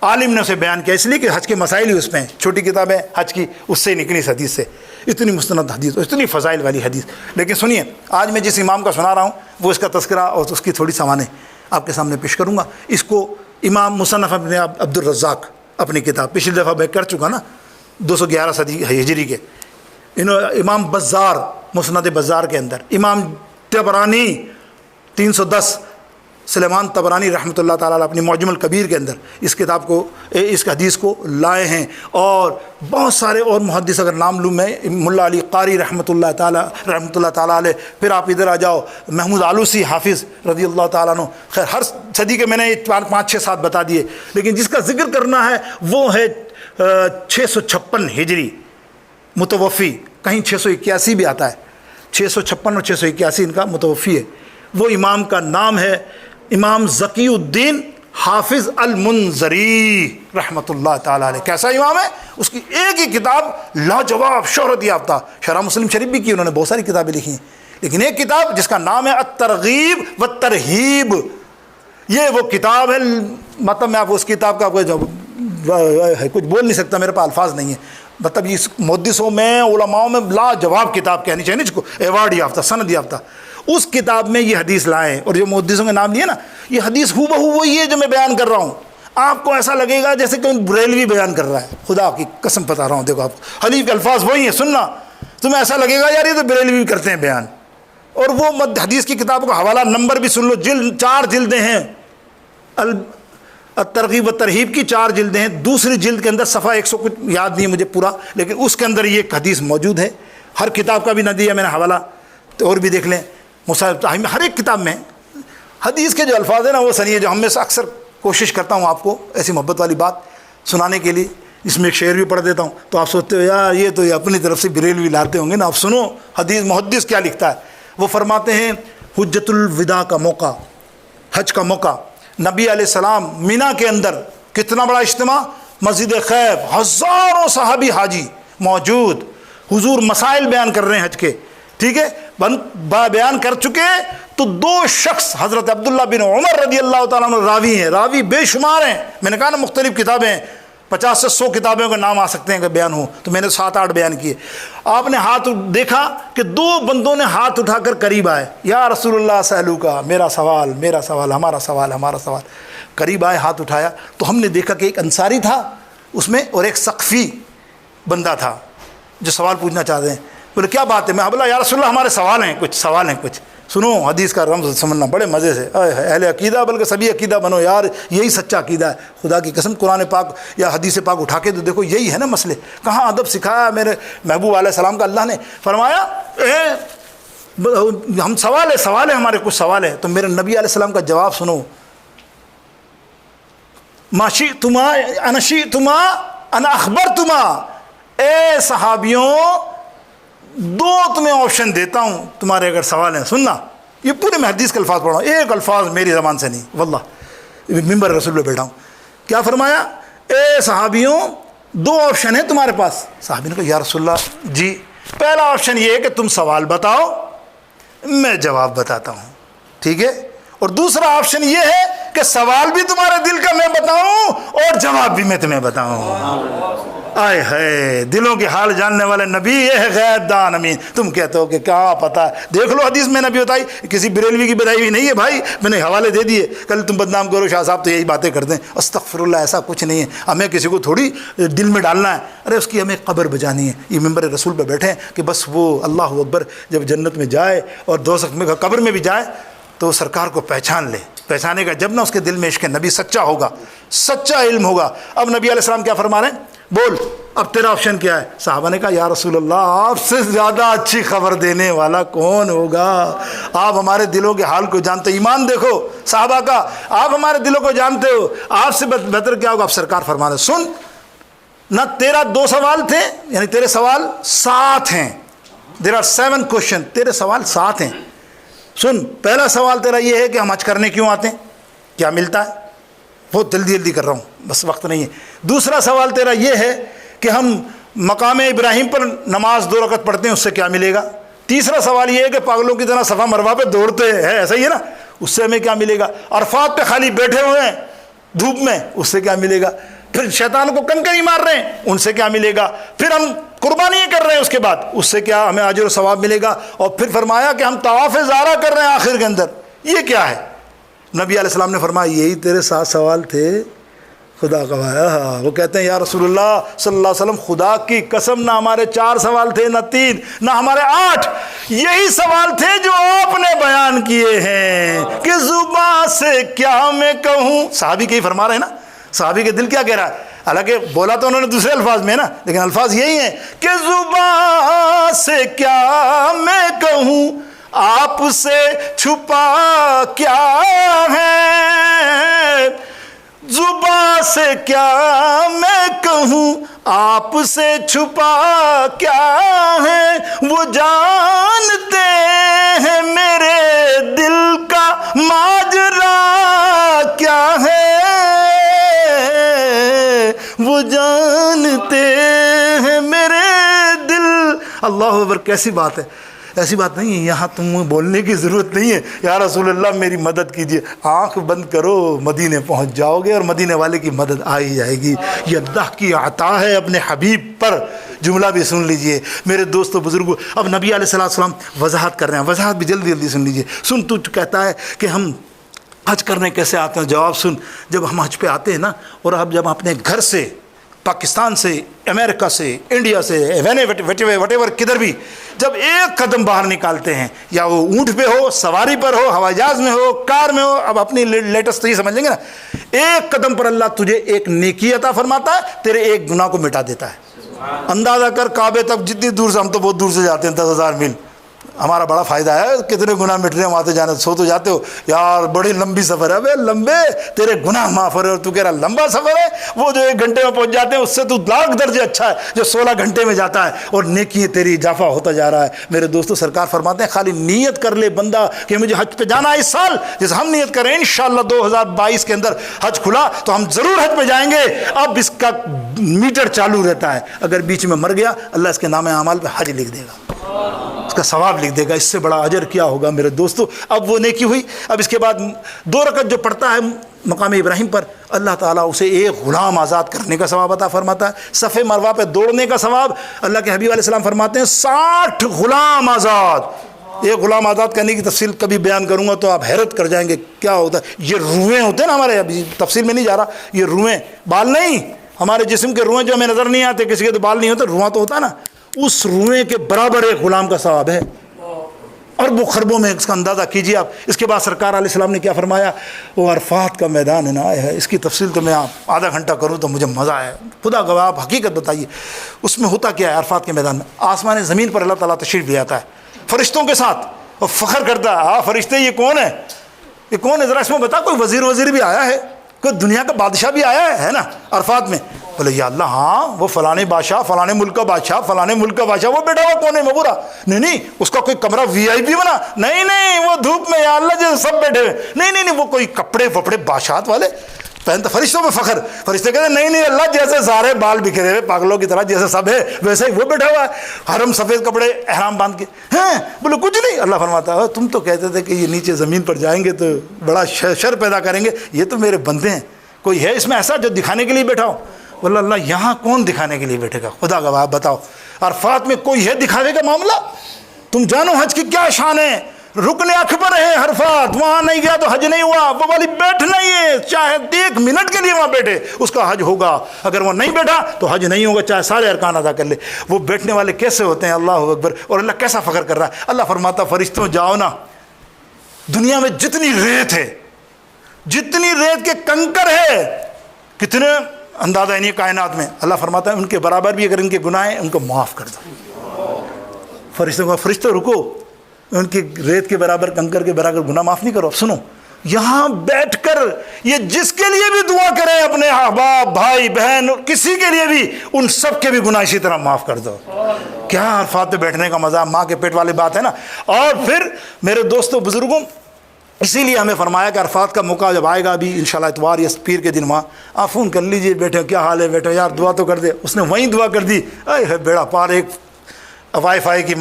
عالم نے اسے بیان کیا، اس لیے کہ حج کے مسائل ہی اس میں ہیں، چھوٹی کتاب ہے حج کی، اس سے نکلی اس حدیث سے، اتنی مستند حدیث، اتنی فضائل والی حدیث۔ لیکن سنیے، آج میں جس امام کا سنا رہا ہوں وہ اس کا تذکرہ اور اس کی تھوڑی سوانح آپ کے سامنے پیش کروں گا۔ اس کو امام مصنف ابن عبد الرزاق اپنی کتاب، پچھلی دفعہ میں کر چکا نا، 211 صدی ہجری کے، امام بزار مسند بزار کے اندر، امام طبرانی 310 سلیمان طبرانی رحمۃ اللہ تعالیٰ علیہ اپنی معجم الکبیر کے اندر اس کتاب کو، اس حدیث کو لائے ہیں، اور بہت سارے اور محدث اگر نام لوں میں، ملا علی قاری رحمۃ اللہ تعالیٰ علیہ، پھر آپ ادھر آ جاؤ محمود آلوسی حافظ رضی اللہ تعالیٰ عنہ، خیر ہر صدی کے میں نے 5 6 7 بتا دیے، لیکن جس کا ذکر کرنا ہے وہ ہے 656 ہجری متوفی، کہیں 681 بھی آتا ہے، 656 اور 681 ان کا متوفی ہے۔ وہ امام کا نام ہے امام ذکی الدین حافظ المنذری رحمۃ اللہ تعالیٰ علیہ۔ کیسا امام ہے؟ اس کی ایک ہی کتاب لاجواب شہرت یافتہ، شرح مسلم شریف بھی کی انہوں نے، بہت ساری کتابیں لکھی ہیں، لیکن ایک کتاب جس کا نام ہے الترغیب والترہیب، یہ وہ کتاب ہے، مطلب میں آپ کو اس کتاب کا کچھ بول نہیں سکتا، میرے پاس الفاظ نہیں ہے، مطلب اس محدثوں میں علماء میں لاجواب کتاب کہنی چاہیے جس کو ایوارڈ یافتہ، سند یافتہ، اس کتاب میں یہ حدیث لائے ہیں، اور جو محدثوں کے نام لیے نا، یہ حدیث ہو بہو وہی ہے جو میں بیان کر رہا ہوں، آپ کو ایسا لگے گا جیسے کوئی بریلوی بیان کر رہا ہے، خدا کی قسم بتا رہا ہوں، دیکھو آپ حدیث کے الفاظ وہی ہیں، سننا تمہیں ایسا لگے گا یار یہ تو بریلوی کرتے ہیں بیان، اور وہ حدیث کی کتاب کا حوالہ نمبر بھی سن لو، 4 جلدیں ہیں، الترغیب و ترہیب کی 4 جلدیں ہیں، دوسری جلد کے اندر صفحہ 100 کچھ یاد نہیں ہے مجھے پورا، لیکن اس کے اندر یہ ایک حدیث موجود ہے، ہر کتاب کا بھی نہ دیا میں نے حوالہ، تو اور بھی دیکھ لیں، ہر ایک کتاب میں حدیث کے جو الفاظ ہیں نا وہ سنیے، جو ہم میں سے اکثر کوشش کرتا ہوں آپ کو ایسی محبت والی بات سنانے کے لیے، اس میں ایک شعر بھی پڑھ دیتا ہوں، تو آپ سوچتے ہو یار یہ تو اپنی طرف سے بریلوی لاتے ہوں گے نا، آپ سنو حدیث محدث کیا لکھتا ہے۔ وہ فرماتے ہیں حجت الوداع کا موقع، حج کا موقع، نبی علیہ السلام مینا کے اندر، کتنا بڑا اجتماع، مسجد خیب، ہزاروں صحابی حاجی موجود، حضور مسائل بیان کر رہے ہیں حج کے، ٹھیک ہے، بیان کر چکے، تو 2 شخص حضرت عبداللہ بن عمر رضی اللہ تعالیٰ عنہ راوی ہیں، راوی بے شمار ہیں، میں نے کہا نا مختلف کتابیں ہیں، 50 سے 100 کتابوں کے نام آ سکتے ہیں کہ بیان ہو، تو میں نے 7 8 بیان کیے۔ آپ نے ہاتھ دیکھا کہ 2 بندوں نے ہاتھ اٹھا کر قریب آئے، یا رسول اللہ سألو کا، میرا سوال، ہمارا سوال، قریب آئے، ہاتھ اٹھایا، تو ہم نے دیکھا کہ ایک انصاری تھا اس میں، اور ایک ثقفی بندہ تھا جو سوال پوچھنا چاہتے ہیں، بولے کیا بات ہے؟ میں بولا یا رسول اللہ ہمارے سوال ہیں کچھ، سنو حدیث کا رمز سمجھنا بڑے مزے سے، اہل عقیدہ بلکہ سبھی عقیدہ بنو یار، یہی سچا عقیدہ ہے، خدا کی قسم قرآن پاک یا حدیث پاک اٹھا کے تو دیکھو یہی ہے نا مسئلے، کہاں ادب سکھایا میرے محبوب علیہ السلام کا اللہ نے، فرمایا ہم سوال ہے ہمارے کچھ سوال ہے، تو میرے نبی علیہ السلام کا جواب سنو، ما شئتما انا شئتما انا اخبرتما، اے صحابیوں 2 تمہیں آپشن دیتا ہوں، تمہارے اگر سوال ہیں، سننا، یہ پورے میں حدیث کے الفاظ پڑھ رہا ہوں، ایک الفاظ میری زبان سے نہیں، واللہ ممبر رسول پہ بیٹھا ہوں، کیا فرمایا؟ اے صحابیوں 2 آپشن ہیں تمہارے پاس۔ صحابی نے کہا یا رسول اللہ جی، پہلا آپشن یہ ہے کہ تم سوال بتاؤ، میں جواب بتاتا ہوں، ٹھیک ہے، اور دوسرا آپشن یہ ہے کہ سوال بھی تمہارے دل کا میں بتاؤں اور جواب بھی میں تمہیں بتاؤں۔ آئے ہے دلوں کے حال جاننے والے نبی، یہ ہے غیب دان امین۔ تم کہتے ہو کہ کیا پتہ ہے، دیکھ لو حدیث میں نبی بتائی، کسی بریلوی کی بتائی ہوئی نہیں ہے بھائی، میں نے حوالے دے دیے، کل تم بدنام کرو شاہ صاحب تو یہی باتیں کرتے ہیں۔ استغفر اللہ، ایسا کچھ نہیں ہے، ہمیں کسی کو تھوڑی دل میں ڈالنا ہے، ارے اس کی ہمیں قبر بجانی ہے۔ یہ ممبر رسول پہ بیٹھے ہیں کہ بس وہ اللہ اکبر جب جنت میں جائے اور دوزخ میں قبر میں بھی جائے تو سرکار کو پہچان لے، پہچانے کا جب نہ اس کے دل میں عشق نبی سچا ہوگا، سچا علم ہوگا۔ اب نبی علیہ السلام کیا فرما رہے ہیں؟ بول اب تیرا آپشن کیا ہے؟ صحابہ نے کہا یا رسول اللہ آپ سے زیادہ اچھی خبر دینے والا کون ہوگا؟ آپ ہمارے دلوں کے حال کو جانتے، ایمان دیکھو صحابہ کا، آپ ہمارے دلوں کو جانتے ہو، آپ سے بہتر کیا ہوگا؟ آپ سرکار فرما رہے سن نہ، تیرا 2 سوال تھے، یعنی تیرے سوال 7 ہیں، دیر آر 7 کوشچن، تیرے سوال 7 ہیں۔ سن، پہلا سوال تیرا یہ ہے کہ ہم حج کرنے کیوں آتے ہیں، کیا ملتا ہے؟ بہت جلدی کر رہا ہوں، بس وقت نہیں ہے۔ دوسرا سوال تیرا یہ ہے کہ ہم مقام ابراہیم پر نماز 2 رکعت پڑھتے ہیں، اس سے کیا ملے گا؟ تیسرا سوال یہ ہے کہ پاگلوں کی طرح صفا مروہ پہ دوڑتے ہیں، ایسا ہی ہے نا، اس سے ہمیں کیا ملے گا؟ عرفات پہ خالی بیٹھے ہوئے ہیں دھوپ میں، اس سے کیا ملے گا؟ پھر شیطان کو کنکری مار رہے ہیں، ان سے کیا ملے گا؟ پھر ہم قربانیاں کر رہے ہیں، اس کے بعد اس سے کیا ہمیں اجر و ثواب ملے گا؟ اور پھر فرمایا کہ ہم طواف زارہ کر رہے ہیں آخر کے اندر، یہ کیا ہے؟ نبی علیہ السلام نے فرمایا یہی تیرے 7 سوال تھے، خدا گواہ۔ وہ کہتے ہیں یا رسول اللہ صلی اللہ علیہ وسلم خدا کی قسم نہ ہمارے 4 سوال تھے، نہ 3، نہ ہمارے 8، یہی سوال تھے جو آپ نے بیان کیے ہیں کہ زبان سے کیا میں کہوں۔ صحابی کے ہی فرما رہے ہیں نا، صحابی کے دل کیا کہہ رہا ہے؟ حالانکہ بولا تو انہوں نے دوسرے الفاظ میں نا، لیکن الفاظ یہی ہیں کہ زبان سے کیا میں کہوں، آپ سے چھپا کیا ہے، زبان سے کیا میں کہوں، آپ سے چھپا کیا ہے، وہ جانتے ہیں میرے دل کا ماجرا کیا ہے، وہ جانتے ہیں میرے دل۔ اللہ اکبر، کیسی بات ہے، ایسی بات نہیں ہے، یہاں تم بولنے کی ضرورت نہیں ہے یا رسول اللہ میری مدد کیجئے، آنکھ بند کرو مدینے پہنچ جاؤ گے اور مدینے والے کی مدد آ ہی جائے گی۔ یہ اللہ کی عطا ہے اپنے حبیب پر۔ جملہ بھی سن لیجئے میرے دوستو بزرگو، اب نبی علیہ السلام وضاحت کر رہے ہیں، وضاحت بھی جلدی سن لیجئے۔ سن، تو کہتا ہے کہ ہم حج کرنے کیسے آتے ہیں؟ جواب سن، جب ہم حج پہ آتے ہیں نا، اور اب جب اپنے گھر سے، پاکستان سے، امریکہ سے، انڈیا سے، وٹ ایور کدھر بھی جب ایک قدم باہر نکالتے ہیں، یا وہ اونٹ پہ ہو، سواری پر ہو، ہوائی جہاز میں ہو، کار میں ہو، اب اپنی لیٹسٹ یہ سمجھ لیں گے نا، ایک قدم پر اللہ تجھے ایک نیکی عطا فرماتا ہے، تیرے ایک گناہ کو مٹا دیتا ہے۔ اندازہ کر کعبے تک جتنی دور سے، ہم تو بہت دور سے جاتے ہیں، 10,000 میل، ہمارا بڑا فائدہ ہے، کتنے گناہ مٹ رہے ہیں وہاں سے جانے، سو تو جاتے ہو یار، بڑی لمبی سفر ہے، بے لمبے تیرے گناہ معاف ہو رہے، اور تو کہہ رہا لمبا سفر ہے، وہ جو 1 گھنٹے میں پہنچ جاتے ہیں اس سے تو 1,00,000 درجے اچھا ہے جو 16 گھنٹے میں جاتا ہے، اور نیکی تیری اضافہ ہوتا جا رہا ہے۔ میرے دوستو سرکار فرماتے ہیں خالی نیت کر لے بندہ کہ مجھے حج پہ جانا ہے اس سال، جیسے ہم نیت کریں انشاءاللہ 2022 کے اندر حج کھلا تو ہم ضرور حج پہ جائیں گے، اب اس کا میٹر چالو رہتا ہے، اگر بیچ میں مر گیا اللہ اس کے نام اعمال پہ حج لکھ دے گا، اس کا ثواب لکھ دے گا، اس سے بڑا اجر کیا ہوگا میرے دوستو۔ اب وہ نیکی ہوئی، اب اس کے بعد 2 رکعت جو پڑھتا ہے مقام ابراہیم پر، اللہ تعالیٰ اسے ایک غلام آزاد کرنے کا ثواب عطا فرماتا ہے، صفے مروہ پہ دوڑنے کا ثواب، اللہ کے حبیب علیہ السلام فرماتے ہیں 60 غلام آزاد۔ ایک غلام آزاد کرنے کی تفصیل کبھی بیان کروں گا تو آپ حیرت کر جائیں گے کیا ہوتا ہے۔ یہ روئیں ہوتے ہیں نا ہمارے، ابھی تفصیل میں نہیں جا رہا، یہ روئیں، بال نہیں، ہمارے جسم کے روئیں جو ہمیں نظر نہیں آتے، کسی کے تو بال نہیں ہوتے، رواں تو ہوتا ہے نا، اس روئیں کے برابر ایک غلام کا ثواب ہے، اربوں خربوں میں اس کا اندازہ کیجیے آپ۔ اس کے بعد سرکار علیہ السلام نے کیا فرمایا؟ وہ عرفات کا میدان ہے نا، ہے اس کی تفصیل تو میں آدھا گھنٹہ کروں تو مجھے مزہ آئے، خدا گواہ آپ حقیقت بتائیے اس میں ہوتا کیا ہے؟ عرفات کے میدان میں آسمان زمین پر اللہ تعالیٰ تشریف لے آتا ہے فرشتوں کے ساتھ، اور فخر کرتا ہے، ہاں فرشتے یہ کون ہے، یہ کون ہے ذرا اس میں بتا، کوئی وزیر بھی آیا ہے، کوئی دنیا کا بادشاہ بھی آیا ہے نا عرفات میں؟ بولے یا اللہ ہاں وہ فلانے بادشاہ، فلانے ملک کا بادشاہ، فلانے ملک کا بادشاہ، وہ بیٹھا ہوا کونے میں برا نہیں، اس کا کوئی کمرہ VIP بنا نہیں، وہ دھوپ میں یا اللہ جیسے سب بیٹھے ہوئے نہیں، وہ کوئی کپڑے وپڑے بادشاہت والے پہنتا، فرشتوں میں فخر، فرشتے کہتے ہیں نہیں اللہ جیسے سارے بال بکھرے ہوئے پاگلوں کی طرح جیسے سب ہے ویسے ہی وہ بیٹھا ہوا ہے، حرم سفید کپڑے احرام باندھ کے ہیں، بولے کچھ نہیں۔ اللہ فرماتا ہے تم تو کہتے تھے کہ یہ نیچے زمین پر جائیں گے تو بڑا شر پیدا کریں گے، یہ تو میرے بندے ہیں، کوئی ہے اس میں ایسا جو دکھانے کے لیے بیٹھا ہو؟ واللہ اللہ یہاں کون دکھانے کے لیے بیٹھے گا؟ خدا گواہ بتاؤ، عرفات میں کوئی ہے دکھاوے کا معاملہ؟ تم جانو حج کی کیا شان ہے، رکن اکبر ہے عرفات، وہاں نہیں گیا تو حج نہیں ہوا، وہ والی بیٹھنا ہی ہے، چاہے 1 منٹ کے لیے وہاں بیٹھے اس کا حج ہوگا، اگر وہ نہیں بیٹھا تو حج نہیں ہوگا، چاہے سارے ارکان ادا کر لے۔ وہ بیٹھنے والے کیسے ہوتے ہیں؟ اللہ اکبر! اور اللہ کیسا فخر کر رہا ہے، اللہ فرماتا فرشتوں جاؤ نا، دنیا میں جتنی ریت ہے، جتنی ریت کے کنکر ہے، کتنے اندازہ نہیں کائنات میں، اللہ فرماتا ہے ان کے برابر بھی اگر ان کے گناہ ہیں ان کو معاف کر دو۔ فرشتوں کو، فرشتوں رکو، ان کی ریت کے برابر کنکر کے برابر گناہ معاف نہیں کرو۔ سنو، یہاں بیٹھ کر یہ جس کے لیے بھی دعا کریں، اپنے احباب، بھائی بہن، کسی کے لیے بھی، ان سب کے بھی گناہ اسی طرح معاف کر دو۔ کیا عرفات پہ بیٹھنے کا مزہ، ماں کے پیٹ والی بات ہے نا۔ اور پھر میرے دوستوں بزرگوں، اسی لیے ہمیں فرمایا کہ عرفات کا موقع جب آئے گا ابھی انشاءاللہ اتوار یا پیر کے دن، وہاں آپ فون کر لیجئے، بیٹھے کیا حال ہے بیٹھے، یار دعا تو کر دے۔ اس نے وہیں دعا کر دی، اے بیڑا پار، ایک وائی فائی کی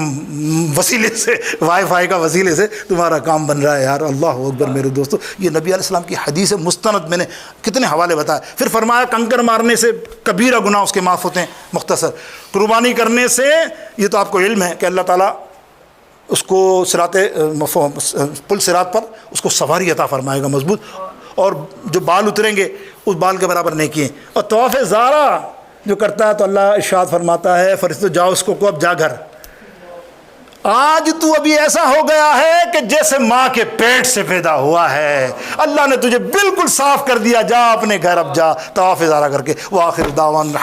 وسیلے سے، وائی فائی کا وسیلے سے تمہارا کام بن رہا ہے یار۔ اللہ اکبر میرے دوستو، یہ نبی علیہ السلام کی حدیث مستند، میں نے کتنے حوالے بتائے۔ پھر فرمایا کنکر مارنے سے کبیرہ گناہ اس کے معاف ہوتے ہیں۔ مختصر، قربانی کرنے سے، یہ تو آپ کو علم ہے کہ اللہ تعالیٰ اس کو صراط پل صراط پر اس کو سواری عطا فرمائے گا مضبوط، اور جو بال اتریں گے اس بال کے برابر نیکی ہیں۔ اور طواف زارہ جو کرتا ہے تو اللہ ارشاد فرماتا ہے فرشتوں جاؤ اس کو اب جا گھر، آج تو ابھی ایسا ہو گیا ہے کہ جیسے ماں کے پیٹ سے پیدا ہوا ہے، اللہ نے تجھے بالکل صاف کر دیا، جا اپنے گھر اب جا طواف زارہ کر کے۔ وآخر دعوانا